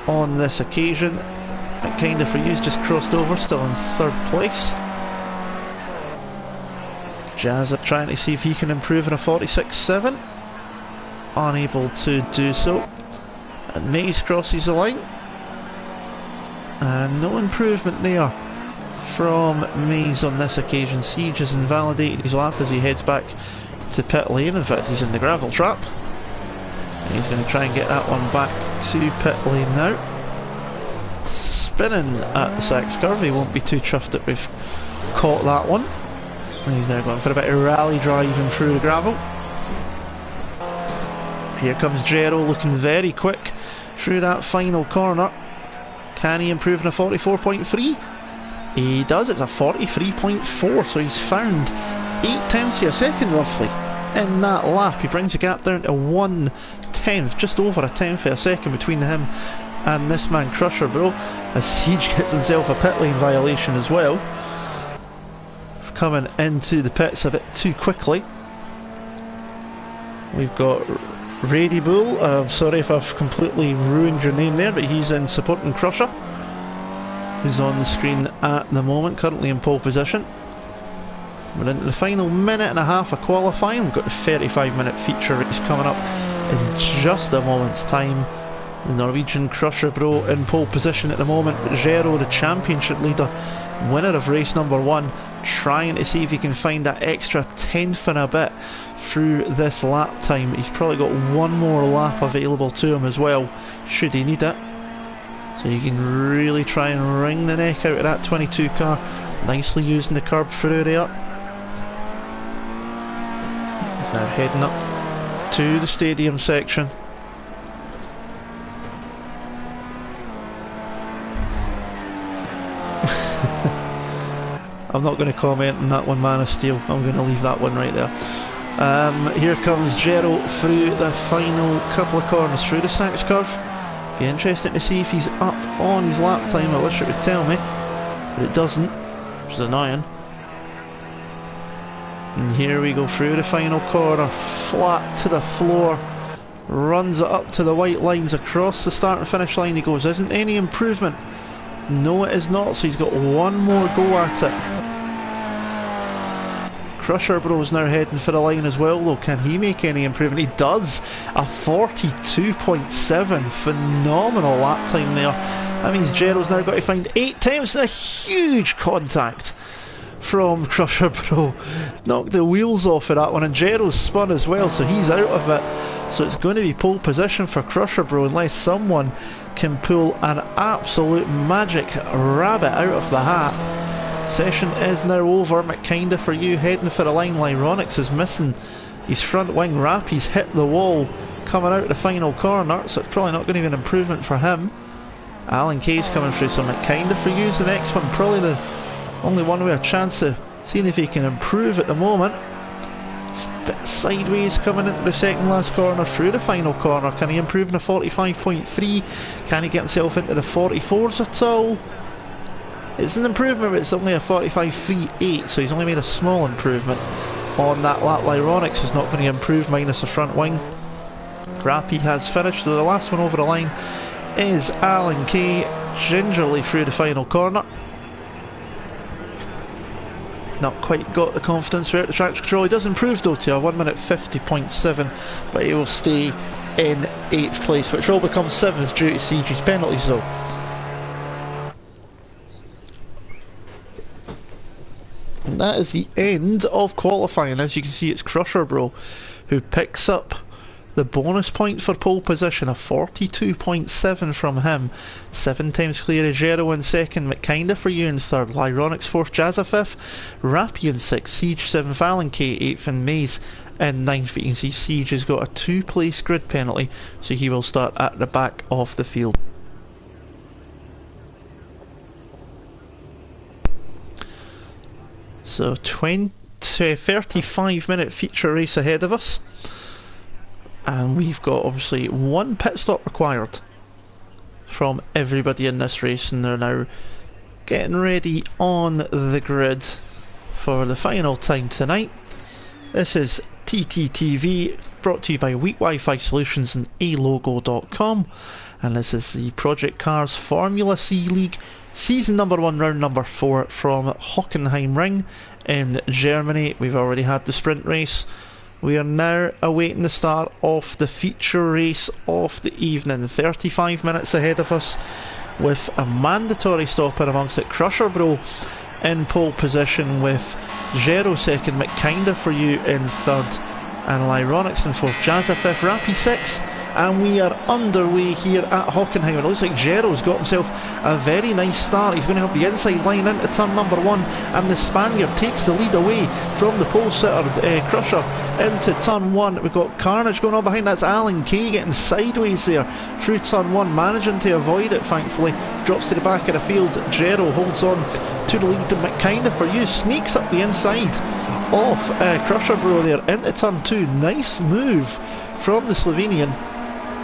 on this occasion. It kind of for you's just crossed over, still in 3rd place. Jazza trying to see if he can improve in a 46.7. Unable to do so, and Mays crosses the line, and no improvement there from Mays on this occasion. Siege has invalidated his lap as he heads back to pit lane. In fact, he's in the gravel trap, and he's going to try and get that one back to pit lane now. Spinning at the Sachs curve, he won't be too chuffed that we've caught that one, and he's now going for a bit of rally driving through the gravel. Here comes Jero looking very quick through that final corner. Can he improve in a 44.3? He does, it's a 43.4, so he's found 0.8 of a second roughly in that lap. He brings the gap down to 1/10, just over a 10th of a second between him and this man Crusher Bro, as Siege gets himself a pit lane violation as well, coming into the pits a bit too quickly. We've got Rady Bull, I'm sorry if I've completely ruined your name there, but he's in supporting Crusher, who's on the screen at the moment, currently in pole position. We're into the final minute and a half of qualifying. We've got the 35-minute feature race coming up in just a moment's time. The Norwegian Crusher Bro in pole position at the moment, but Jero, the championship leader, winner of race number 1, trying to see if he can find that extra 10th and a bit through this lap time. He's probably got one more lap available to him as well, should he need it. So you can really try and wring the neck out of that 22 car, nicely using the curb through there. He's now heading up to the stadium section. I'm not going to comment on that one, Man of Steel. I'm going to leave that one right there. Here comes Jero through the final couple of corners through the Sachs curve. Be interesting to see if he's up on his lap time. I wish it would tell me, but it doesn't, which is annoying. And here we go through the final corner, flat to the floor, runs it up to the white lines across the start and finish line. He goes, isn't any improvement? No, it is not, so he's got one more go at it. Crusher Bro's now heading for the line as well, though. Can he make any improvement? He does! A 42.7, phenomenal lap time there. That means Jero's now got to find 0.8 and a huge contact from Crusher Bro. Knocked the wheels off of that one, and Jero's spun as well, so he's out of it. So it's going to be pole position for Crusher Bro unless someone can pull an absolute magic rabbit out of the hat. Session is now over. McKinda for you heading for the line. Lyronix is missing his front wing wrap. He's hit the wall coming out the final corner, so it's probably not going to be an improvement for him. Alan Kay's coming through, so McKinda for you is the next one. Probably the only one with a chance of seeing if he can improve at the moment. It's a bit sideways coming into the second last corner through the final corner. Can he improve in a 45.3? Can he get himself into the 44s at all? It's an improvement, but it's only a 45.38, so he's only made a small improvement on that lap. Lyronix is not going to improve, minus a front wing. Rappy has finished, so the last one over the line is Alan Kay, gingerly through the final corner. Not quite got the confidence throughout the track control. He does improve though to a 1 minute 50.7, but he will stay in 8th place, which will become 7th due to CG's penalties though. And that is the end of qualifying. As you can see, it's Crusher Bro who picks up the bonus point for pole position, a 42.7 from him. 7 times clear Agero in 2nd, McKinda for you in 3rd, Lyronix 4th, Jazza 5th, Rappy in 6th, Siege 7th, Alan K 8th and Maze in 9th. But you can see Siege has got a 2-place grid penalty, so he will start at the back of the field. So 35-minute feature race ahead of us. And we've got obviously 1 pit stop required from everybody in this race, and they're now getting ready on the grid for the final time tonight. This is TTTV, brought to you by Weak Wi-Fi Solutions and alogo.com, and this is the Project Cars Formula C League Season number 1, round number 4 from Hockenheim Ring in Germany. We've already had the sprint race. We are now awaiting the start of the feature race of the evening. 35 minutes ahead of us with a mandatory stop in amongst it. Crusher Bro in pole position with Gero 2nd, McKinda for you in 3rd and Lyronix in 4th, Jazza 5th, Rappy 6th. And we are underway here at Hockenheim. It looks like Gero's got himself a very nice start. He's going to have the inside line into turn number 1, and the Spaniard takes the lead away from the pole sitter Crusher into turn 1. We've got carnage going on behind. That's Alan Kay getting sideways there through turn 1, managing to avoid it thankfully. Drops to the back of the field. Gero holds on to the lead, and McKinda for you sneaks up the inside of Crusher Bro there into turn 2. Nice move from the Slovenian.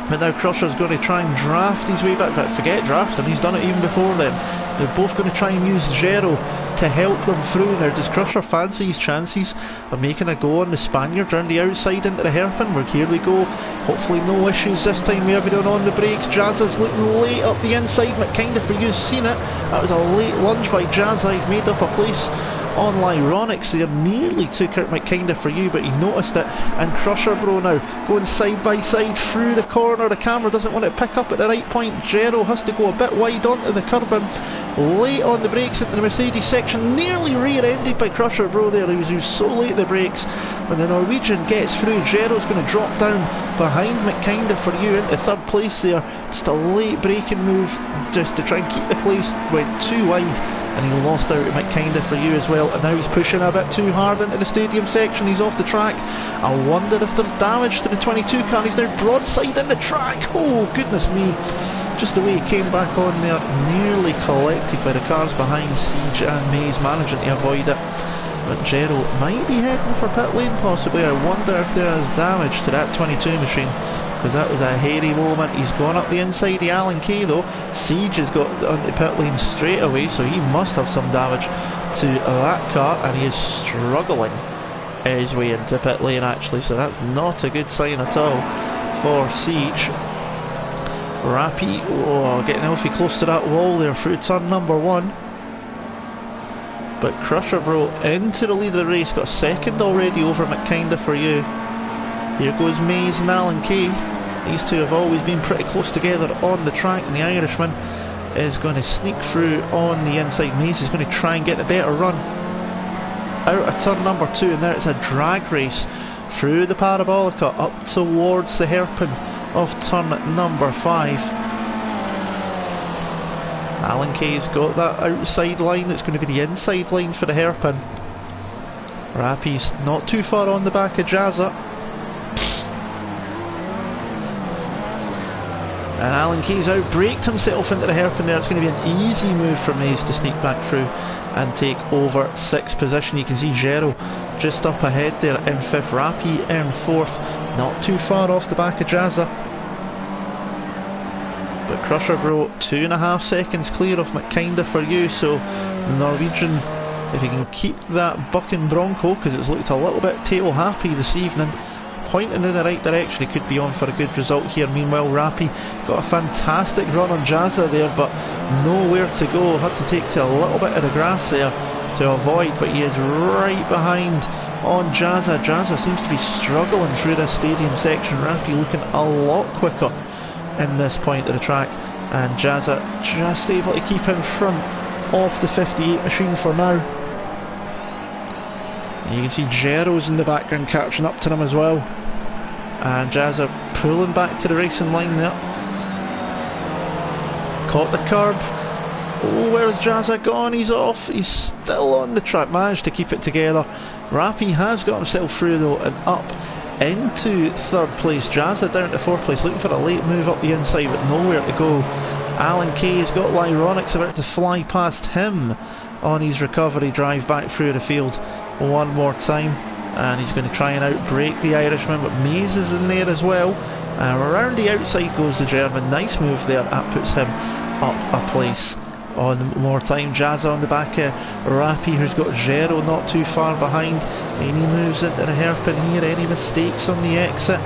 But now Crusher's going to try and draft his way back. Forget drafting, he's done it even before then. They're both going to try and use Gero to help them through. Now does Crusher fancy his chances of making a go on the Spaniard around the outside into the hairpin? Well, here we go. Hopefully no issues this time. We have it on the brakes. Jazza's looking late up the inside. McKinda for you, seen it. That was a late lunge by Jazza. He's made up a place on Lyronix there, nearly took out McKinda for you, but he noticed it. And Crusher Bro now going side by side through the corner. The camera doesn't want to pick up at the right point. Gero has to go a bit wide onto the curb and late on the brakes into the Mercedes section, nearly rear-ended by Crusher Bro there. He was so late at the brakes. When the Norwegian gets through, Gero's going to drop down behind McKinda for you into 3rd place there. Just a late braking move just to try and keep the place. Went too wide and he lost out to McKinda for you as well, and now he's pushing a bit too hard into the stadium section. He's off the track. I wonder if there's damage to the 22 car. He's now broadside in the track. Oh goodness me, just the way he came back on there, nearly collected by the cars behind. Siege and Maze managing to avoid it, but Gero might be heading for pit lane possibly. I wonder if there is damage to that 22 machine, because that was a hairy moment. He's gone up the inside of Alan Kay though. Siege has got onto pit lane straight away, so he must have some damage to that car, and he is struggling his way into pit lane actually, so that's not a good sign at all for Siege. Rappy, getting awfully close to that wall there through turn number 1. But Crusher Bro into the lead of the race, got 2nd already over McKinda for you. Here goes Maze and Alan Kay. These two have always been pretty close together on the track, and the Irishman is going to sneak through on the inside. Maze is going to try and get the better run out of turn number 2, and there it's a drag race through the Parabolica up towards the hairpin of turn number 5. Alan Kay's got that outside line. It's going to be the inside line for the hairpin. Rappy's not too far on the back of Jazza, and Alan Kay's outbraked himself into the hairpin there. It's going to be an easy move for Maze to sneak back through and take over 6th position. You can see Gero just up ahead there in 5th, Rappy in 4th, not too far off the back of Jazza. But Crusher Bro 2.5 seconds clear of McKinda for you, so the Norwegian If he can keep that bucking Bronco, because it's looked a little bit tail happy this evening, pointing in the right direction, he could be on for a good result here. Meanwhile, Rappy got a fantastic run on Jazza there, but nowhere to go. Had to take to a little bit of the grass there to avoid, but he is right behind on Jazza. Jazza seems to be struggling through this stadium section. Rappy looking a lot quicker in this point of the track, and Jazza just able to keep in front of the 58 machine for now. You can see Gero's in the background catching up to them as well, and Jazza pulling back to the racing line there. Caught the curb. Oh, where's Jazza gone? He's off. He's still on the track. Managed to keep it together. Rappy has got himself through though and up into third place. Jazza down to fourth place, looking for a late move up the inside but nowhere to go. Alan Kay's got Lyronix about to fly past him on his recovery drive back through the field one more time, and he's going to try and outbrake the Irishman, but Mays is in there as well, and around the outside goes the German. Nice move there, that puts him up a place. On more time, Jazza on the back of Rappy, who's got Gero not too far behind. Any moves into the hairpin here, any mistakes on the exit,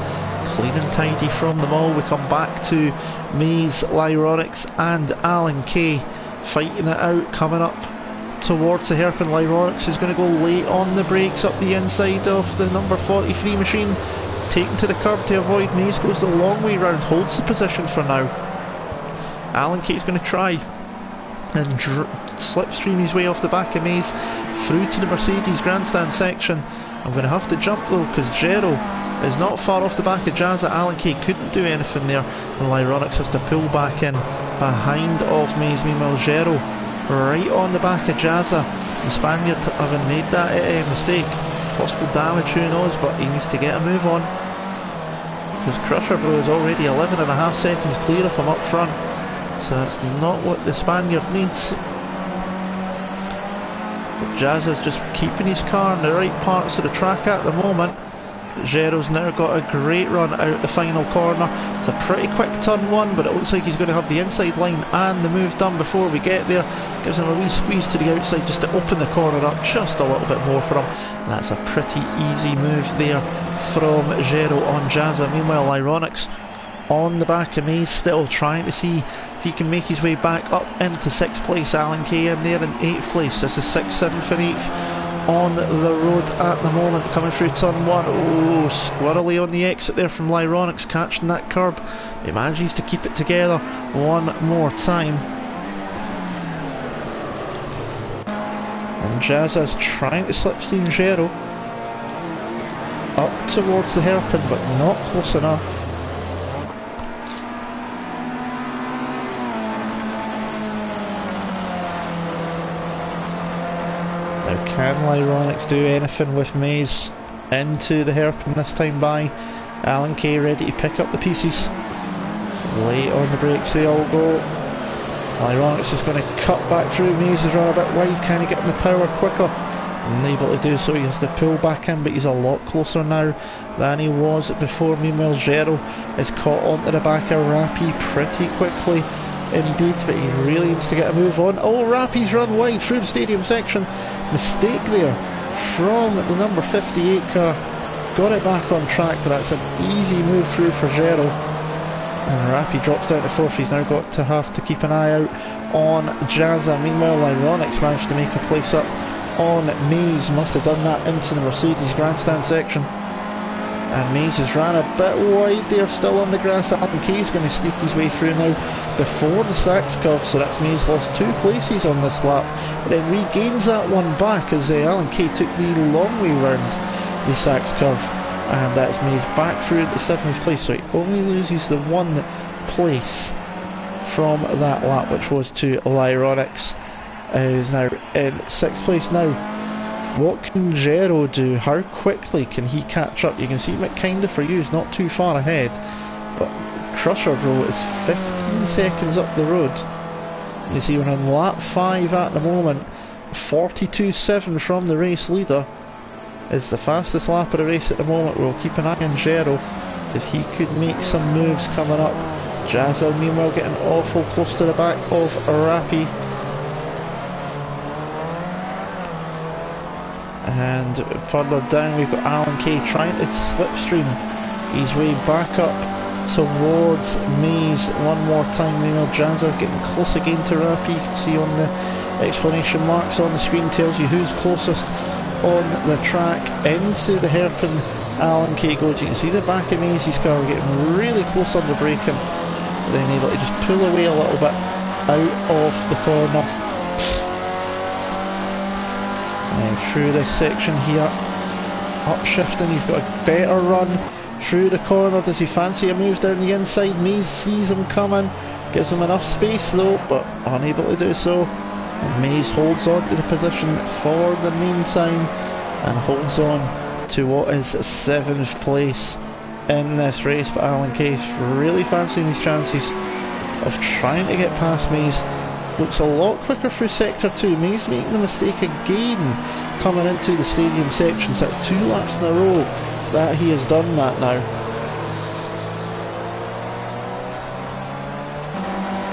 clean and tidy from them all. We come back to Mays, Lyronix and Alan Kay fighting it out, coming up towards the hairpin. Lyronix is going to go late on the brakes up the inside of the number 43 machine, taken to the curb to avoid Mays, goes the long way round, holds the position for now. Alan Kay is going to try and slipstream his way off the back of Mays through to the Mercedes grandstand section. I'm going to have to jump though, because Gero is not far off the back of Jazza. Alan Kay couldn't do anything there, and Lyronix has to pull back in behind of Mays. Meanwhile, Gero right on the back of Jazza. The Spaniard having made that mistake, possible damage, who knows, but he needs to get a move on, because Crusher Bro is already 11.5 seconds clear of him up front, so that's not what the Spaniard needs. But Jazza's just keeping his car in the right parts of the track at the moment. Gero's now got a great run out the final corner. It's a pretty quick turn one, but it looks like he's going to have the inside line and the move done before we get there. Gives him a wee squeeze to the outside just to open the corner up just a little bit more for him, and that's a pretty easy move there from Gero on Jazza. Meanwhile, Lyronix on the back of Mays, still trying to see if he can make his way back up into 6th place. Alan Kay in there in 8th place. This is 6th, 7th and 8th on the road at the moment, coming through turn 1. Oh, squirrely on the exit there from Lyronix, catching that curb. He manages to keep it together one more time, and Jazza's trying to slipstream Gero up towards the hairpin, but not close enough. Now, can Lyronix do anything with Mays into the hairpin this time by? Alan Kay ready to pick up the pieces. Late on the brakes they all go. Lyronix is going to cut back through. Mays is run a bit wide. Can he get in the power quicker? Unable to do so. He has to pull back in, but he's a lot closer now than he was before. Meanwhile, Gero is caught onto the back of Rappy pretty quickly indeed, but he really needs to get a move on. Oh, Rappy's run wide through the stadium section. Mistake there from the number 58 car. Got it back on track, but that's an easy move through for Gero. And Rappy drops down to 4th. He's now got to have to keep an eye out on Jazza. Meanwhile, Lyronix managed to make a place up on Mays. Must have done that into the Mercedes grandstand section. And Mays has ran a bit wide there, still on the grass. Alan Kay's going to sneak his way through now before the Sachs curve, so that's Mays lost 2 places on this lap, but then regains that one back as Alan Kay took the long way round the Sachs curve, and that's Mays back through the 7th place, so he only loses the 1 place from that lap, which was to Lyronix, who's now in 6th place now. What can Gero do? How quickly can he catch up? You can see McKinder for you is not too far ahead, but Crusher Bro is 15 seconds up the road. You see we're on lap 5 at the moment. 42.7 from the race leader is the fastest lap of the race at the moment. We'll keep an eye on Gero, because he could make some moves coming up. Jazza meanwhile getting awful close to the back of Rappy. And further down we've got Alan Kay trying to slipstream his way back up towards Maze one more time. Meanwhile Jazza getting close again to Rappy. You can see on the exclamation marks on the screen tells you who's closest on the track into the hairpin. Alan Kay goes. You can see the back of Maze's car getting really close on the braking, then able to just pull away a little bit out of the corner. And through this section here, upshifting, he's got a better run through the corner. Does he fancy a move down the inside? Maze sees him coming, gives him enough space though, but unable to do so. And Maze holds on to the position for the meantime and holds on to what is 7th place in this race. But Alan Case really fancying his chances of trying to get past Maze. Looks a lot quicker through sector 2. Maze making the mistake again coming into the stadium section, so it's 2 laps in a row that he has done that now.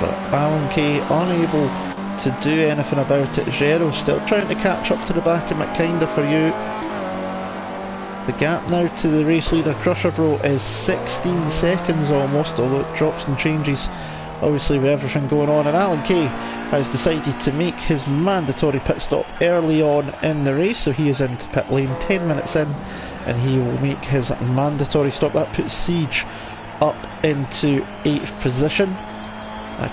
But Alan Kay unable to do anything about it. Gero still trying to catch up to the back of McKinda for you. The gap now to the race leader Crusher Bro is 16 seconds almost, although it drops and changes obviously with everything going on. And Alan Kay has decided to make his mandatory pit stop early on in the race, so he is into pit lane 10 minutes in and he will make his mandatory stop. That puts Siege up into 8th position. I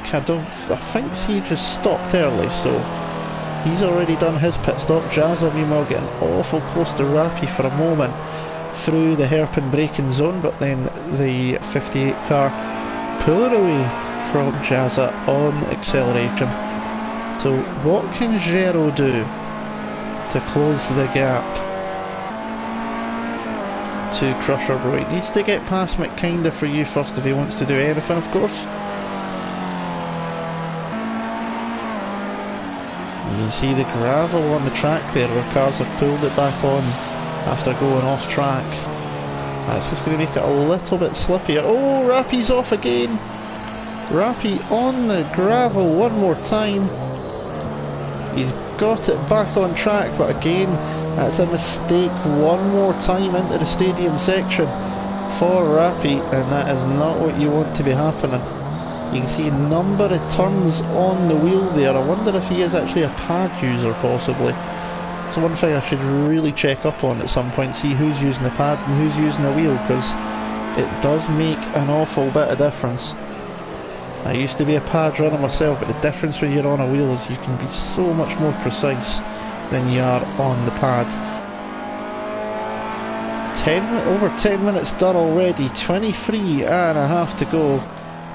think Siege has stopped early, so he's already done his pit stop. Jazza meanwhile getting awful close to Rappy for a moment through the hairpin braking zone, but then the 58 car pulling away from Jazza on acceleration. So what can Gero do to close the gap to Crusher Bro? He needs to get past McKinda for you first if he wants to do anything, of course. You can see the gravel on the track there where cars have pulled it back on after going off track. That's just going to make it a little bit slippier. Oh, Rappy's off again. Rappy on the gravel one more time. He's got it back on track, but again that's a mistake one more time into the stadium section for Rappy, and that is not what you want to be happening. You can see a number of turns on the wheel there. I wonder if he is actually a pad user possibly. So one thing I should really check up on at some point, see who's using the pad and who's using the wheel, because it does make an awful bit of difference. I used to be a pad runner myself, but the difference when you're on a wheel is you can be so much more precise than you are on the pad. Over 10 minutes done already, 23 and a half to go.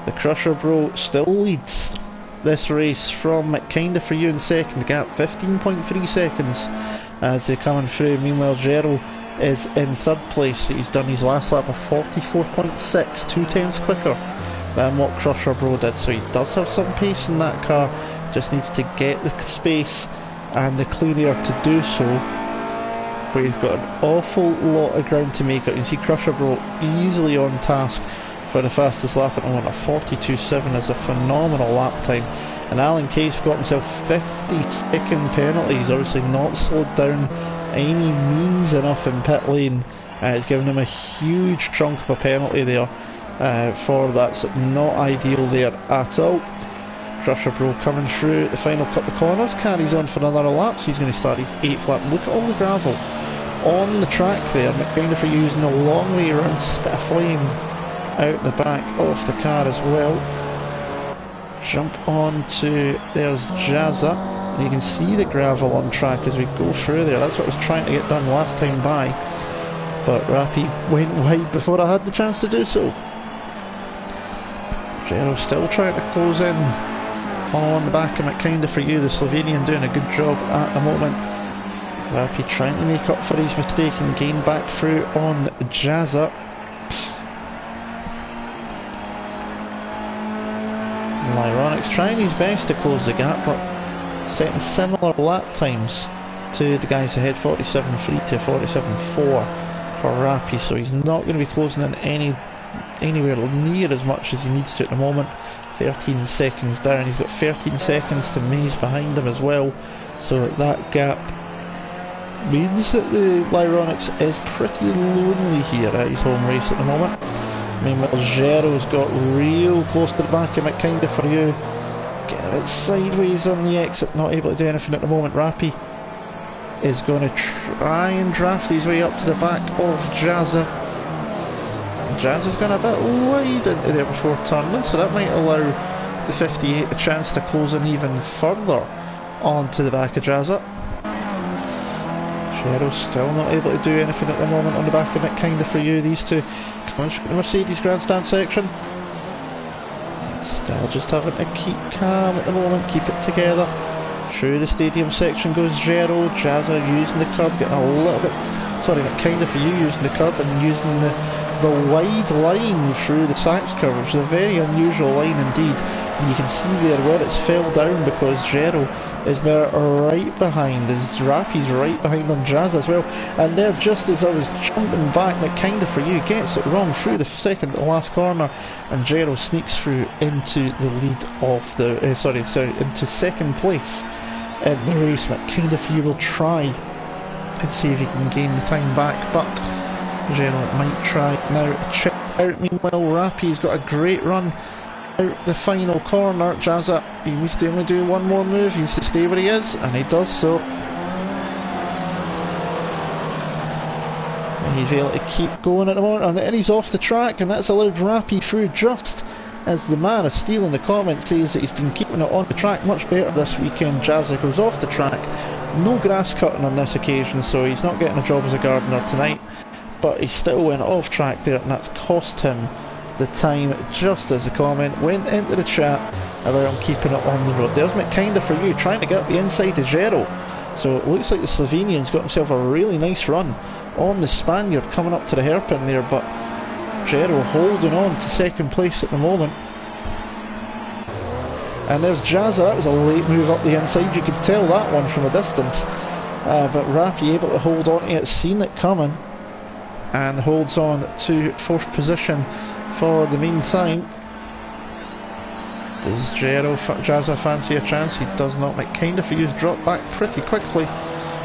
The Crusher Bro still leads this race from McKinda for you in second. The gap 15.3 seconds as they're coming through. Meanwhile Gero is in 3rd place. He's done his last lap of 44.6, 2 times quicker than what Crusher Bro did, so he does have some pace in that car, just needs to get the space and the clean air to do so. But he's got an awful lot of ground to make it. You can see Crusher Bro easily on task for the fastest lap at the moment. A 42.7 is a phenomenal lap time, and Alan Case got himself 50-second penalty. He's obviously not slowed down any means enough in pit lane. It's given him a huge chunk of a penalty there for that's not ideal there at all. Crusher Bro coming through the final couple of corners, carries on for another lap, so he's going to start his 8th lap. Look at all the gravel on the track there. McKinda for using a long way around, spit of flame out the back of the car as well. Jump on to, there's Jazza. You can see the gravel on track as we go through there. That's what I was trying to get done last time by, but Rappy went wide before I had the chance to do so. Gero still trying to close in on the back of McKinda for you. The Slovenian doing a good job at the moment. Rappy trying to make up for his mistake and gain back through on Jazza. Lyronic's trying his best to close the gap, but setting similar lap times to the guys ahead, 47.3 to 47.4 for Rappy, so he's not going to be closing in anywhere near as much as he needs to at the moment. 13 seconds down. He's got 13 seconds to Maze behind him as well, so that gap means that the Lyronics is pretty lonely here at his home race at the moment. Meanwhile, Gero's got real close to the back of it, kind of for you. Getting a bit sideways on the exit, not able to do anything at the moment. Rappy is going to try and draft his way up to the back of Jazza. Jazza's gone a bit wide into there before turning, so that might allow the 58 the chance to close in even further onto the back of Jazza. Gero's still not able to do anything at the moment on the back of it, kind of for you, these two. Coming through the Mercedes grandstand section. Still just having to keep calm at the moment, keep it together. Through the stadium section goes Gero. Jazza using the curb, getting a little bit, sorry, kind of for you, using the curb and using the wide line through the Sachs curve, which is a very unusual line indeed. And you can see there where it's fell down because Gero is now right behind, as Rappy's right behind on Jazz as well. And there, just as I was jumping back, that kind of for you gets it wrong through the second to last corner, and Gero sneaks through into the lead of the into second place in the race. But kind of for you will try and see if he can gain the time back, but Gero might try now. Check out, meanwhile, Rappy's got a great run out the final corner. Jazza, he needs to only do one more move, he needs to stay where he is, and he does so. And he's able to keep going at the moment, and then he's off the track, and that's allowed Rappy through just as the man of steel in the comments says that he's been keeping it on the track much better this weekend. Jazza goes off the track, no grass cutting on this occasion, so he's not getting a job as a gardener tonight, but he still went off track there, and that's cost him the time, just as the comment went into the chat about him keeping it on the road. There's McKinda for you, trying to get up the inside of Gero. So it looks like the Slovenian's got himself a really nice run on the Spaniard coming up to the hairpin there, but Gero holding on to second place at the moment. And there's Jazza, that was a late move up the inside, you could tell that one from a distance. But Rappy able to hold on to it, seen it coming, and holds on to fourth position for the meantime. Does Jazza fancy a chance? He does not. Make kind of use drop back pretty quickly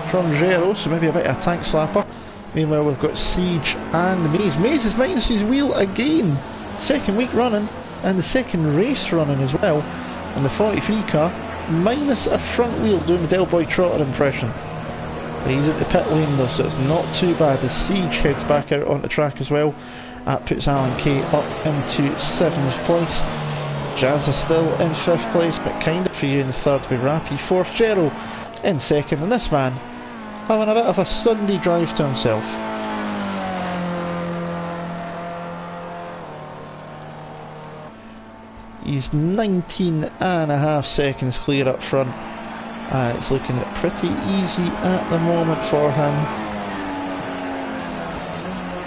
from Gero, so maybe a bit of a tank slapper. Meanwhile, we've got Siege and Maze. Maze is minus his wheel again. Second week running, and the second race running as well. And the 43 car minus a front wheel, doing the Del Boy Trotter impression. But he's at the pit lane though, so it's not too bad. The Siege heads back out on the track as well. That puts Alan K up into 7th place. Jazza still in 5th place, but kind of for you in the 3rd with Rappy. 4th, Gero in 2nd, and this man having a bit of a Sunday drive to himself. He's 19.5 seconds clear up front, and it's looking pretty easy at the moment for him.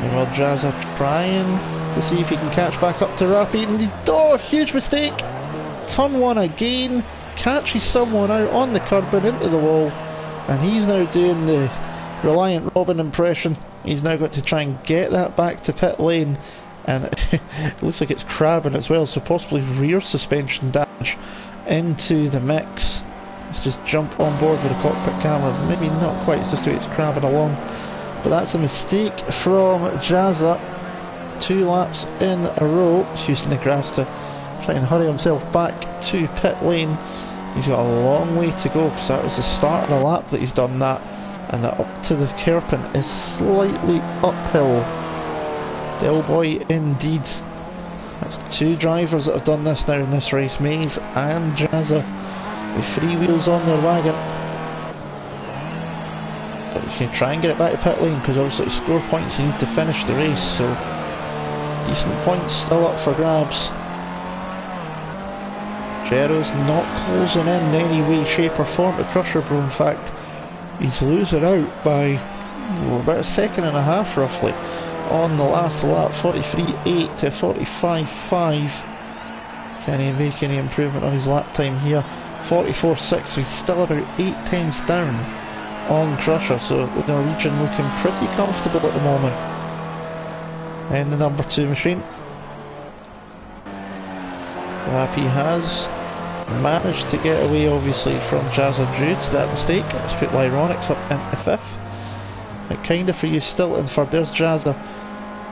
Meanwhile, Jazza trying to see if he can catch back up to Rappy, and huge mistake! Turn 1 again, catches someone out on the curb and into the wall, and he's now doing the Reliant Robin impression. He's now got to try and get that back to pit lane, and it looks like it's crabbing as well, so possibly rear suspension damage into the mix. Let's just jump on board with the cockpit camera, maybe not quite, it's just the way it's crabbing along. But that's a mistake from Jazza. 2 laps in a row. He's using the grass to try and hurry himself back to pit lane. He's got a long way to go, because that was the start of the lap that he's done that, and that up to the hairpin is slightly uphill. Del Boy indeed. That's 2 drivers that have done this now in this race, Maze and Jazza, with 3 wheels on their wagon. But he's going to try and get it back to pit lane, because obviously to score points you need to finish the race, so decent points still up for grabs. Gero's not closing in any way, shape or form to Crusher Bro. In fact, he's losing out by about a second and a half roughly on the last lap. 43.8 to 45.5. Can he make any improvement on his lap time here? 44.6, so he's still about 8 tenths down on Crusher, so the Norwegian looking pretty comfortable at the moment in the number 2 machine. Rappy has managed to get away obviously from Jazza due to that mistake. Let's put Lyronics up into 5th. It kind of for you still in third. There's Jazza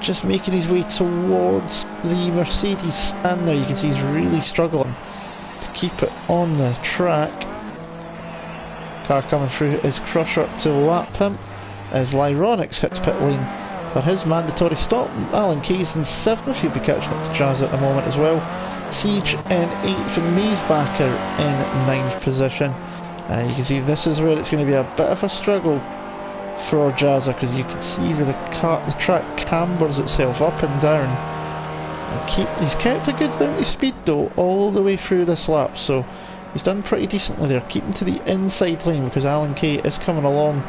just making his way towards the Mercedes stand there. You can see he's really struggling to keep it on the track. Car coming through is Crusher to lap him as Lyronix hits pit lane for his mandatory stop. Alan Keyes in 7th, he'll be catching up to Jazz at the moment as well. Siege in 8th and Mazebacker in 9th position. You can see this is where it's going to be a bit of a struggle for Jazza, because you can see where the track cambers itself up and down. And he's kept a good amount of speed though all the way through this lap, so he's done pretty decently there, keeping to the inside lane because Alan Kay is coming along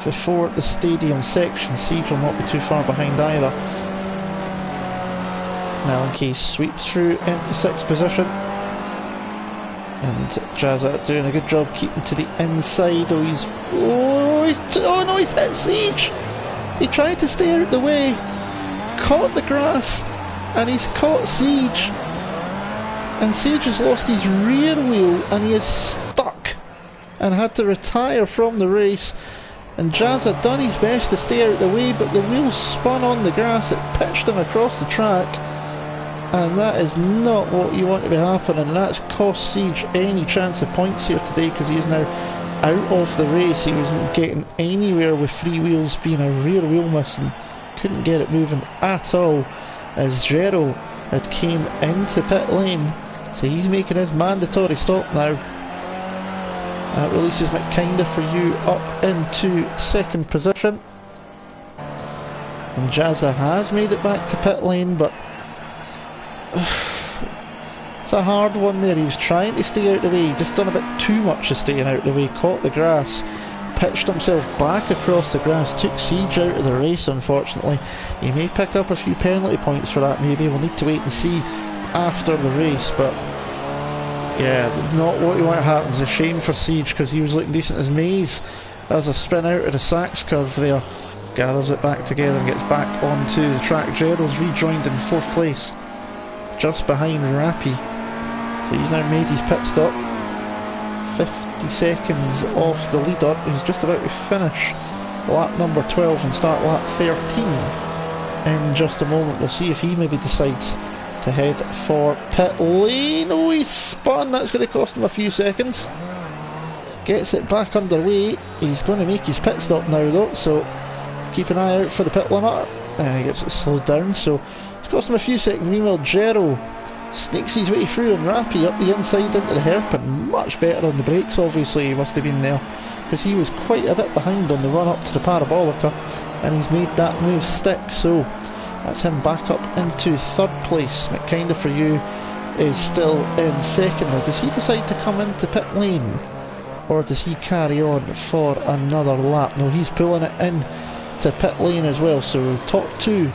before the stadium section. Siege will not be too far behind either. And Alan Kay sweeps through into 6th position. And Jazza doing a good job keeping to the inside. Oh no, he's hit Siege! He tried to stay out the way, caught the grass, and he's caught Siege. And Siege has lost his rear wheel and he is stuck and had to retire from the race. And Jazza done his best to stay out the way, but the wheel spun on the grass, it pitched him across the track. And that is not what you want to be happening, and that's cost Siege any chance of points here today, because he is now out of the race. He wasn't getting anywhere with free wheels being a rear wheel miss, and couldn't get it moving at all as Gero had came into pit lane. So he's making his mandatory stop now. That releases McKinder for you up into 2nd position. And Jazza has made it back to pit lane, but it's a hard one there. He was trying to stay out the way, just done a bit too much of staying out the way, caught the grass, pitched himself back across the grass, took Siege out of the race unfortunately. He may pick up a few penalty points for that maybe, we'll need to wait and see after the race, but yeah, not what you want to happen. It's a shame for Siege because he was looking decent as Maze as a spin out of the Sachs curve there. Gathers it back together and gets back onto the track. Gerald's rejoined in 4th place, just behind Rappy. So he's now made his pit stop, 50 seconds off the leader who's just about to finish lap number 12 and start lap 13 in just a moment. We'll see if he maybe decides to head for pit lane. Oh, he's spun, that's going to cost him a few seconds. Gets it back underway. He's going to make his pit stop now though, so keep an eye out for the pit limiter. He gets it slowed down, so it's cost him a few seconds. Meanwhile, Gero sneaks his way through and Rappy up the inside into the hairpin. Much better on the brakes, obviously, he must have been there, because he was quite a bit behind on the run up to the Parabolica, and he's made that move stick, so that's him back up into 3rd place. McKinder for you is still in 2nd now. Does he decide to come into pit lane, or does he carry on for another lap? No, he's pulling it in to pit lane as well, so top 2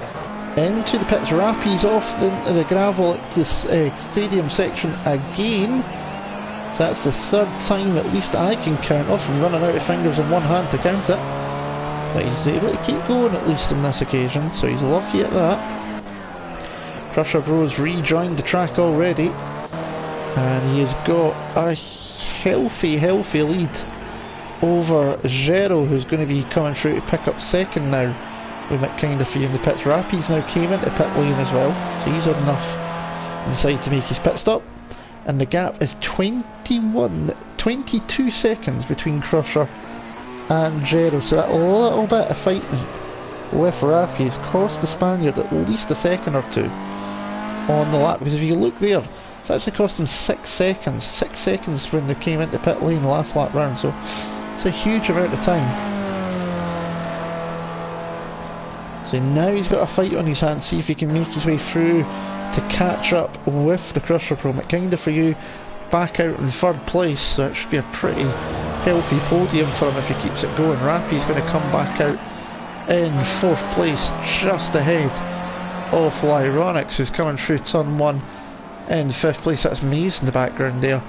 into the pits. Rappy's off the gravel at this stadium section again, so that's the 3rd time at least I can count off. I'm running out of fingers in one hand to count it, but he's able to keep going at least on this occasion, so he's lucky at that. Crusher Bros rejoined the track already, and he has got a healthy lead over Gero, who's going to be coming through to pick up 2nd now with McKinder for you in the pits. Rappy's now came into pit lane as well, so he's had enough and decided to make his pit stop, and the gap is 22 seconds between Crusher and Gero, so that little bit of fighting with Rappy has cost the Spaniard at least a second or two on the lap, because if you look there, it's actually cost him 6 seconds when they came into pit lane the last lap round, so it's a huge amount of time. So now he's got a fight on his hands, see if he can make his way through to catch up with the Crusher Pro. McKinder for you back out in 3rd place, so it should be a pretty healthy podium for him if he keeps it going. Rappy's going to come back out in 4th place, just ahead of Lyronix, who's coming through turn 1 in 5th place. That's Maze in the background there,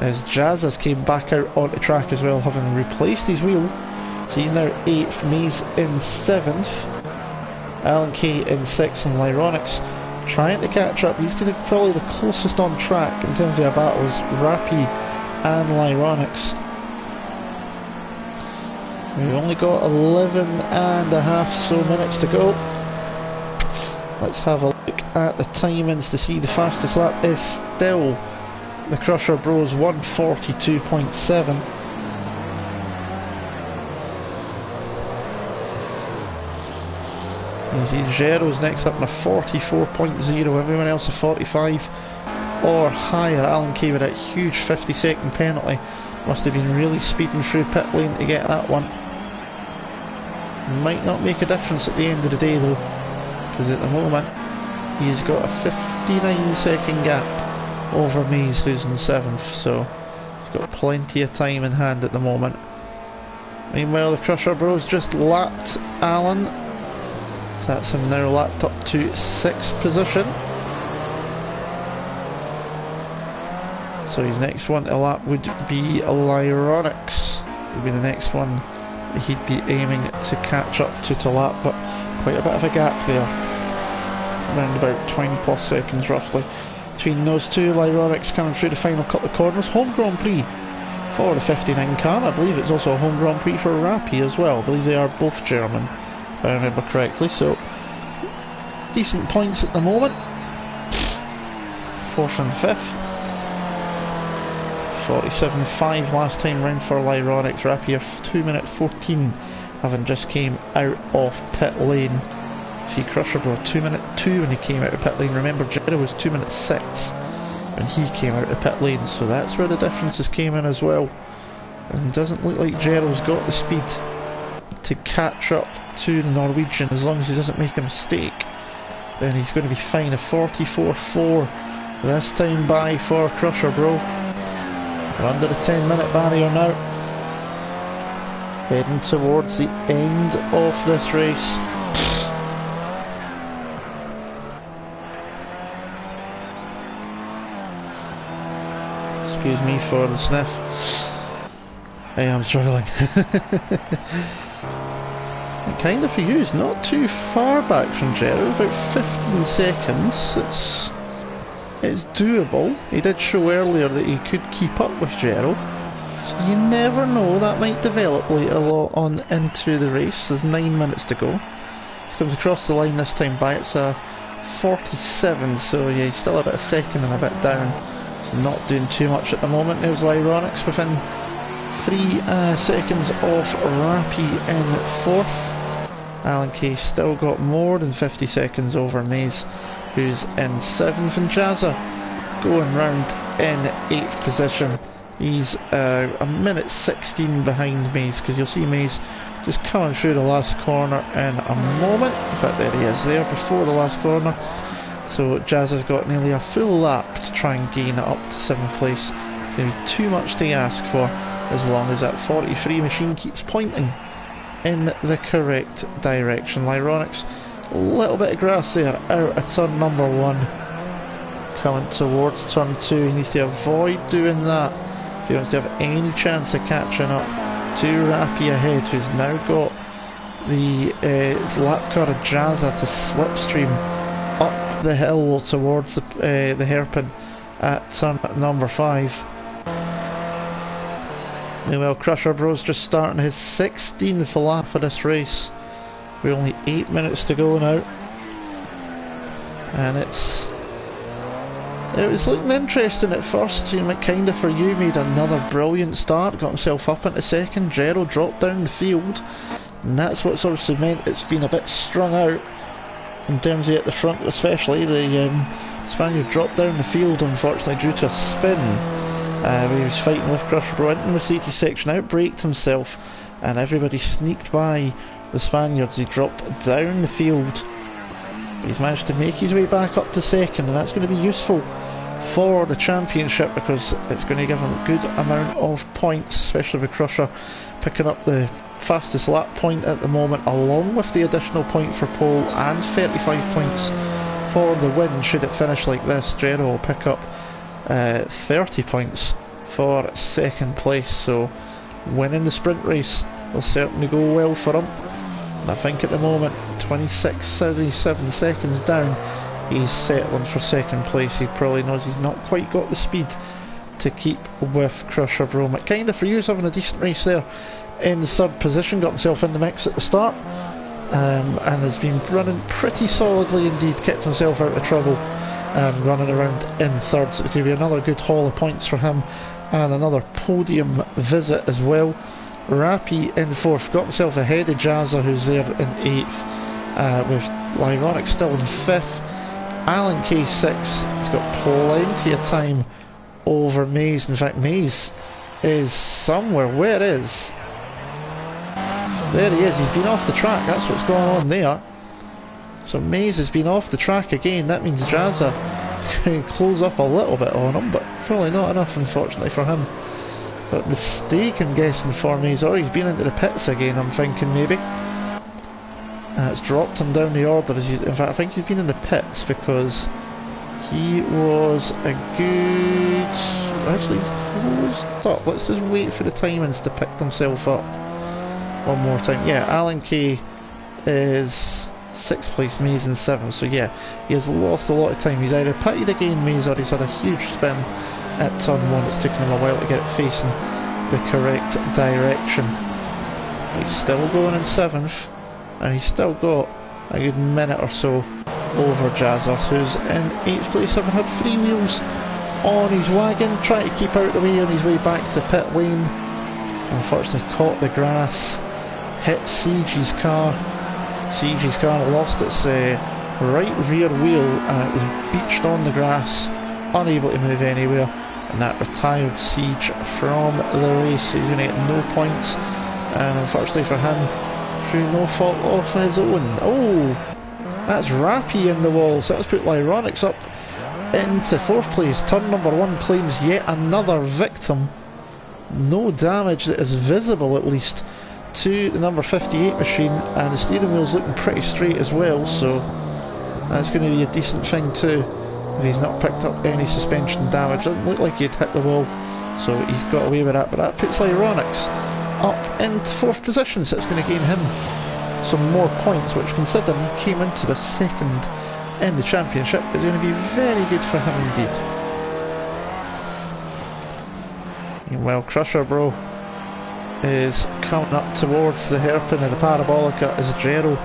as Jazzas came back out onto track as well, having replaced his wheel. So he's now 8th, Maze in 7th, Alan Kay in 6th, and Lyronix trying to catch up. He's going to probably the closest on track in terms of their battles, Rappy and Lyronix. We've only got 11 and a half so minutes to go. Let's have a look at the timings to see the fastest lap is still the Crusher Bros 142.7. You see Gero's next up in a 44.0, everyone else a 45 or higher. Alan came with that huge 50-second penalty. Must have been really speeding through pit lane to get that one. Might not make a difference at the end of the day though, because at the moment he's got a 59-second gap over Mays, who's in 7th, so he's got plenty of time in hand at the moment. Meanwhile, the Crusher Bros just lapped Alan, so that's him now lapped up to 6th position. So his next one to lap would be Lyronix, would be the next one he'd be aiming to catch up to lap, but quite a bit of a gap there, around about 20 plus seconds roughly between those two. Lyronix coming through the final couple of corners. Home Grand Prix for the 59 car. I believe it's also a home Grand Prix for Rappi as well. I believe they are both German, if I remember correctly, so decent points at the moment. 4th and 5th. 47.5 last time round for Lyronix. Rappi 2 minute 14, having just came out of pit lane. See Crusher Bro 2 minute 2 when he came out of pit lane. Remember, Gero was 2 minute 6 when he came out of pit lane, so that's where the differences came in as well. And it doesn't look like Gero's got the speed to catch up to the Norwegian. As long as he doesn't make a mistake, then he's going to be fine. A 44.4 this time by for Crusher Bro. We're under the 10-minute barrier now, heading towards the end of this race. Excuse me for the sniff. Hey, I'm struggling. Kind of for you, it's not too far back from Gero, about 15 seconds. It's doable. He did show earlier that he could keep up with Gero, so you never know, that might develop later on into the race. There's 9 minutes to go. He comes across the line this time by, it's a 47, so yeah, he's still about a second and a bit down, so not doing too much at the moment. There's Lyronix within 3 seconds off Rappi in 4th. Alan Kay still got more than 50 seconds over Mays, who's in 7th, and Jazza going round in 8th position. He's a minute 16 behind Mays, because you'll see Mays just coming through the last corner in a moment. In fact, there he is there before the last corner. So Jazza's got nearly a full lap to try and gain it up to 7th place. It's going to be too much to ask for, as long as that 43 machine keeps pointing in the correct direction. Lyronix, a little bit of grass there out of turn number 1, coming towards turn 2. He needs to avoid doing that if he wants to have any chance of catching up to Rappi ahead, who's now got the lap car of Jazza to slipstream up the hill towards the hairpin at turn number 5. Meanwhile, Crusher Bro's just starting his 16th lap of this race. We're only 8 minutes to go now, and it was looking interesting at first. Kinda for you, made another brilliant start, got himself up into 2nd. Gero dropped down the field, and that's what's obviously meant it's been a bit strung out in terms of at the front, especially. The Spaniard dropped down the field, unfortunately, due to a spin. He was fighting with Crusher Bro into the Mercedes section, outbraked himself, and everybody sneaked by the Spaniards. He dropped down the field. He's managed to make his way back up to 2nd, and that's going to be useful for the championship, because it's going to give him a good amount of points, especially with Crusher picking up the fastest lap point at the moment, along with the additional point for pole, and 35 points for the win. Should it finish like this, Gero will pick up 30 points for 2nd place, so winning the sprint race will certainly go well for him. And I think at the moment, 37 seconds down, he's settling for 2nd place. He probably knows he's not quite got the speed to keep with Crusher Bro. Kinda for you, having a decent race there in third position, got himself in the mix at the start, and has been running pretty solidly indeed, kept himself out of trouble and running around in third. So it's going to be another good haul of points for him and another podium visit as well. Rappy in fourth, got himself ahead of Jazza, who's there in eighth, with Lyronic still in fifth. Alan K 6, he's got plenty of time over Maze. In fact, Maze is somewhere. Where is? There he is. He's been off the track. That's what's going on there. So Maze has been off the track again. That means Jazza can close up a little bit on him, but probably not enough, unfortunately, for him. But mistake, I'm guessing, for Maze. Or he's been into the pits again, I'm thinking, maybe. It's dropped him down the order. In fact, I think he's been in the pits because he was a good... Actually, he's always stopped. Let's just wait for the timings to pick himself up one more time. Yeah, Alan K is 6th place, Maze in 7th. So yeah, he has lost a lot of time. He's either pitted again, Maze, or he's had a huge spin at turn 1. It's taken him a while to get it facing the correct direction. He's still going in 7th. And he's still got a good minute or so over Jazza, who's in 8th place, having had 3 wheels on his wagon, trying to keep out the way on his way back to pit lane. Unfortunately caught the grass, hit Siege's car. Siege's car lost its right rear wheel and it was beached on the grass, unable to move anywhere, and that retired Siege from the race. He's going to get no points, and unfortunately for him, through no fault of his own. Oh, that's Rappy in the wall, so let's put Lyronics up into 4th place. Turn number 1 claims yet another victim. No damage that is visible, at least, to the number 58 machine, and the steering wheel's looking pretty straight as well, so that's going to be a decent thing too, if he's not picked up any suspension damage. Doesn't look like he'd hit the wall, so he's got away with that, but that puts Lyronics up into 4th position, so it's going to gain him some more points, which, considering he came into the 2nd in the championship, is going to be very good for him indeed. Meanwhile, Crusher Bro is coming up towards the hairpin of the Parabolica as Jero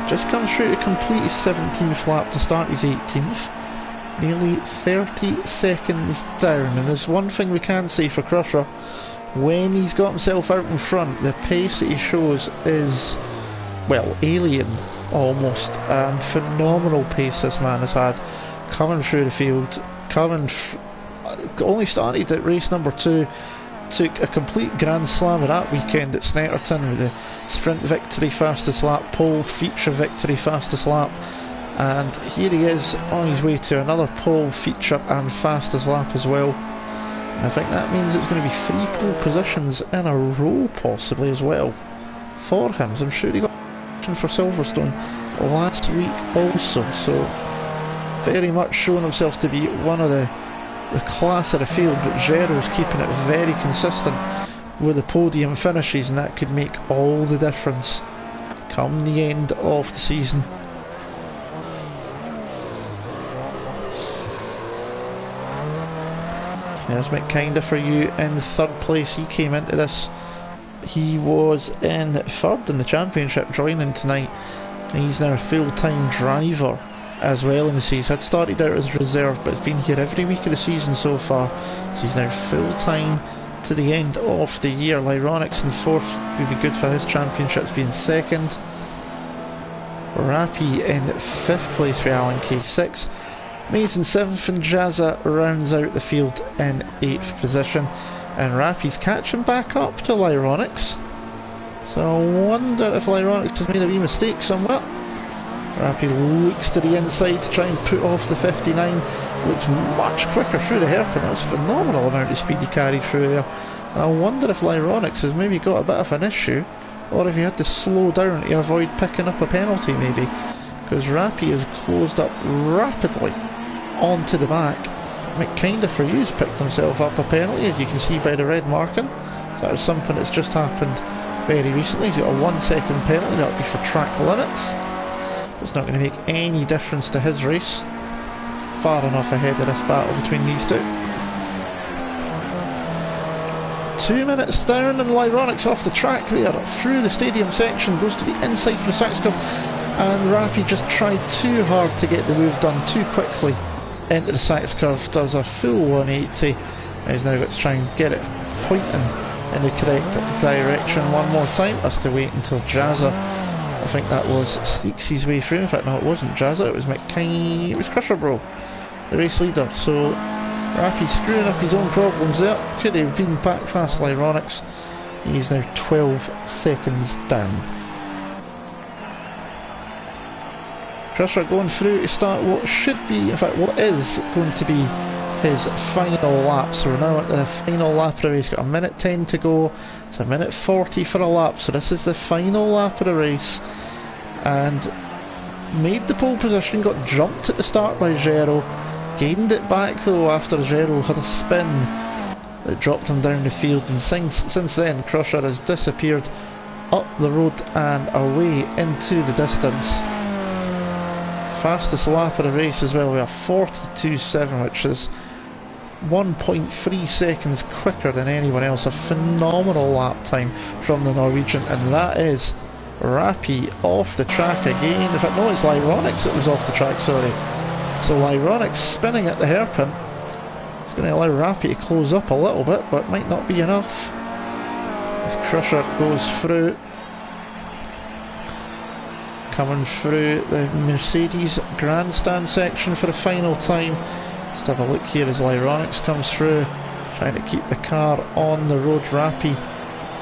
just comes through to complete his 17th lap to start his 18th. Nearly 30 seconds down, and there's one thing we can say for Crusher. When he's got himself out in front, the pace that he shows is, well, alien almost, and phenomenal pace this man has had coming through the field. Only started at race number 2, took a complete Grand Slam of that weekend at Snetterton with the sprint victory, fastest lap, pole feature victory, fastest lap, and here he is on his way to another pole feature and fastest lap as well. I think that means it's going to be 3 pole positions in a row possibly as well for him. So I'm sure he got for Silverstone last week also, so very much showing himself to be one of the class of the field, but Gero's keeping it very consistent with the podium finishes, and that could make all the difference come the end of the season. There's McKinda for you in 3rd place. He came into this, he was in 3rd in the championship, joining tonight. He's now a full-time driver as well in the season. He's had started out as reserve, but has been here every week of the season so far, so he's now full-time to the end of the year. Lyronics in 4th would be good for his championships being 2nd. Rappy in 5th place for Alan K6. Maze in 7th, and Jazza rounds out the field in 8th position, and Rappy's catching back up to Lyronics, so I wonder if Lyronics has made a wee mistake somewhere. Rappy looks to the inside to try and put off the 59, looks much quicker through the hairpin. That's a phenomenal amount of speed he carried through there, and I wonder if Lyronics has maybe got a bit of an issue, or if he had to slow down to avoid picking up a penalty maybe, because Rappy has closed up rapidly onto the back. McKinda for you's picked himself up a penalty, as you can see by the red marking. So that was something that's just happened very recently. He's got a 1 second penalty, that'll be for track limits. It's not going to make any difference to his race. Far enough ahead of this battle between these two. 2 minutes down, and Lyronic's off the track there through the stadium section, goes to the inside for the Saks curve, and Rappy just tried too hard to get the move done too quickly into the Saks curve, does a full 180, and he's now got to try and get it pointing in the correct direction one more time. Has to wait until Jazza, I think that was, sneaks his way through. In fact, no, it wasn't Jazza, it was McKay, it was Crusher Bro, the race leader. So Rappy screwing up his own problems there. Could have been back past Lyronics. He's now 12 seconds down. Crusher going through to start what should be, in fact what is going to be his final lap. So we're now at the final lap of the race. Got a minute 10 to go. It's a minute 40 for a lap. So this is the final lap of the race. And made the pole position, got jumped at the start by Gero. Gained it back though after Gero had a spin that dropped him down the field, and since then Crusher has disappeared up the road and away into the distance. Fastest lap of the race as well, we are 42.7, which is 1.3 seconds quicker than anyone else. A phenomenal lap time from the Norwegian, and that is Rappy off the track again. In fact, no, it's Lyronics that was off the track, sorry. So Lyronics spinning at the hairpin. It's going to allow Rappy to close up a little bit, but might not be enough. As Crusher goes through. Coming through the Mercedes grandstand section for the final time. Let's have a look here as Lyronics comes through, trying to keep the car on the road. Rappy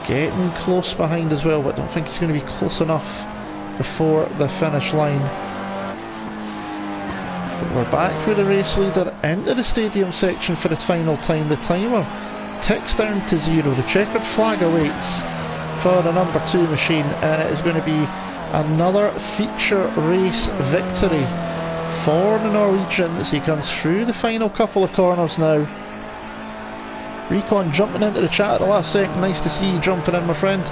getting close behind as well, but I don't think he's going to be close enough before the finish line. But we're back with the race leader into the stadium section for the final time. The timer ticks down to 0. The checkered flag awaits for the number 2 machine, and it is going to be another feature race victory for the Norwegian as he comes through the final couple of corners now. Recon jumping into the chat at the last second. Nice to see you jumping in, my friend.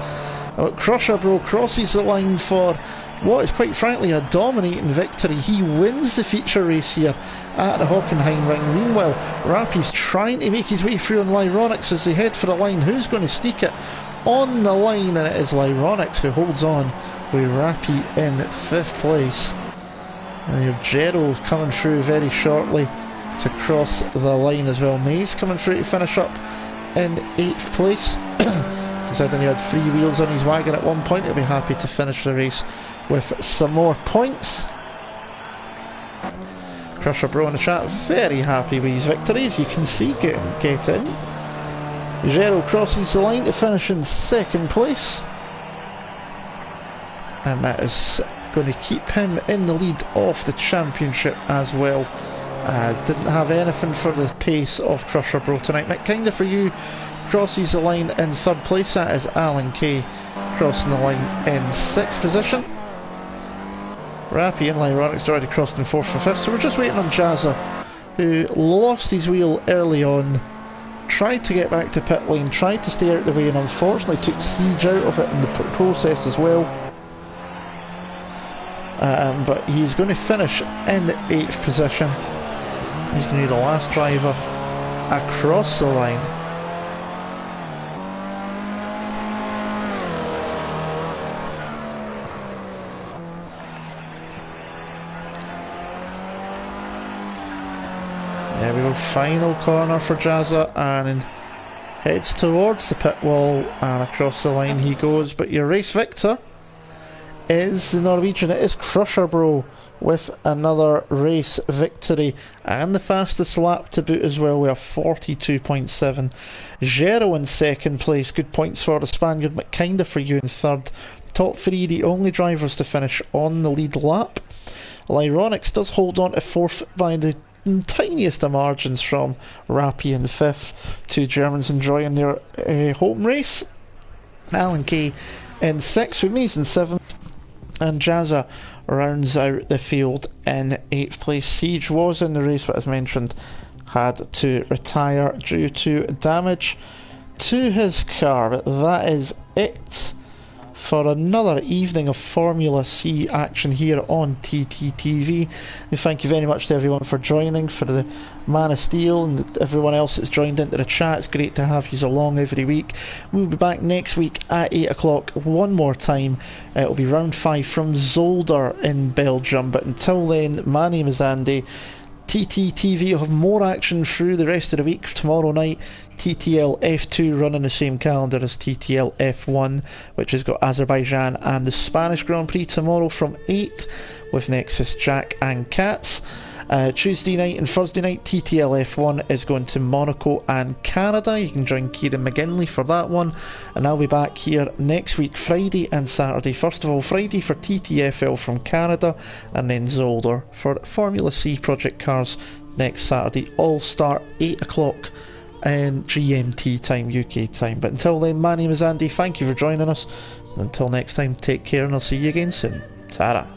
Crusher Bro crosses the line for what is quite frankly a dominating victory. He wins the feature race here at the Hockenheim ring. Meanwhile, Rappy's trying to make his way through on Lyronics as they head for the line. Who's going to sneak it on the line? And it is Lyronics who holds on with Rappy in 5th place. And your Gero's coming through very shortly to cross the line as well. May's coming through to finish up in 8th place. Considering he had 3 wheels on his wagon at one point, he'll be happy to finish the race with some more points. Crusher Bro in the chat, very happy with his victory, as you can see, get in. Gero crosses the line to finish in 2nd place. And that is going to keep him in the lead of the championship as well. Didn't have anything for the pace of Crusher Bro tonight. Mick, kinda for you, crosses the line in 3rd place. That is Alan Kay crossing the line in 6th position. Rappy and Lyronics already crossed in 4th and 5th, so we're just waiting on Jazza, who lost his wheel early on, tried to get back to pit lane, tried to stay out the way, and unfortunately took siege out of it in the process as well. But he's going to finish in 8th position. He's going to be the last driver across the line. There we go, final corner for Jazza, and heads towards the pit wall, and across the line he goes. But your race victor is the Norwegian. It is Crusher Bro with another race victory, and the fastest lap to boot as well. We are 42.7. Gero in 2nd place, good points for the Spaniard, but kinda for you in 3rd. Top 3 the only drivers to finish on the lead lap. Lyronics does hold on to 4th by the tiniest of margins from Rappy in 5th. 2 Germans enjoying their home race. Alan Kay in 6th, with Mays in 7th, and Jazza rounds out the field in 8th place. Siege was in the race, but as mentioned, had to retire due to damage to his car. But that is it for another evening of Formula C action here on TTTV. And thank you very much to everyone for joining, for the Man of Steel and everyone else that's joined into the chat. It's great to have you along every week. We'll be back next week at 8 o'clock one more time. It'll be round 5 from Zolder in Belgium. But until then, my name is Andy. TTTV will have more action through the rest of the week. Tomorrow night, TTL F2 running the same calendar as TTL F1, which has got Azerbaijan and the Spanish Grand Prix tomorrow from 8 with Nexus, Jack and Cats. Tuesday night and Thursday night, TTL F1 is going to Monaco and Canada. You can join Kieran McGinley for that one. And I'll be back here next week, Friday and Saturday. First of all, Friday for TTFL from Canada, and then Zolder for Formula C Project Cars next Saturday. All start 8 o'clock in GMT time, UK time. But until then, my name is Andy. Thank you for joining us. And until next time, take care and I'll see you again soon. Ta-ra.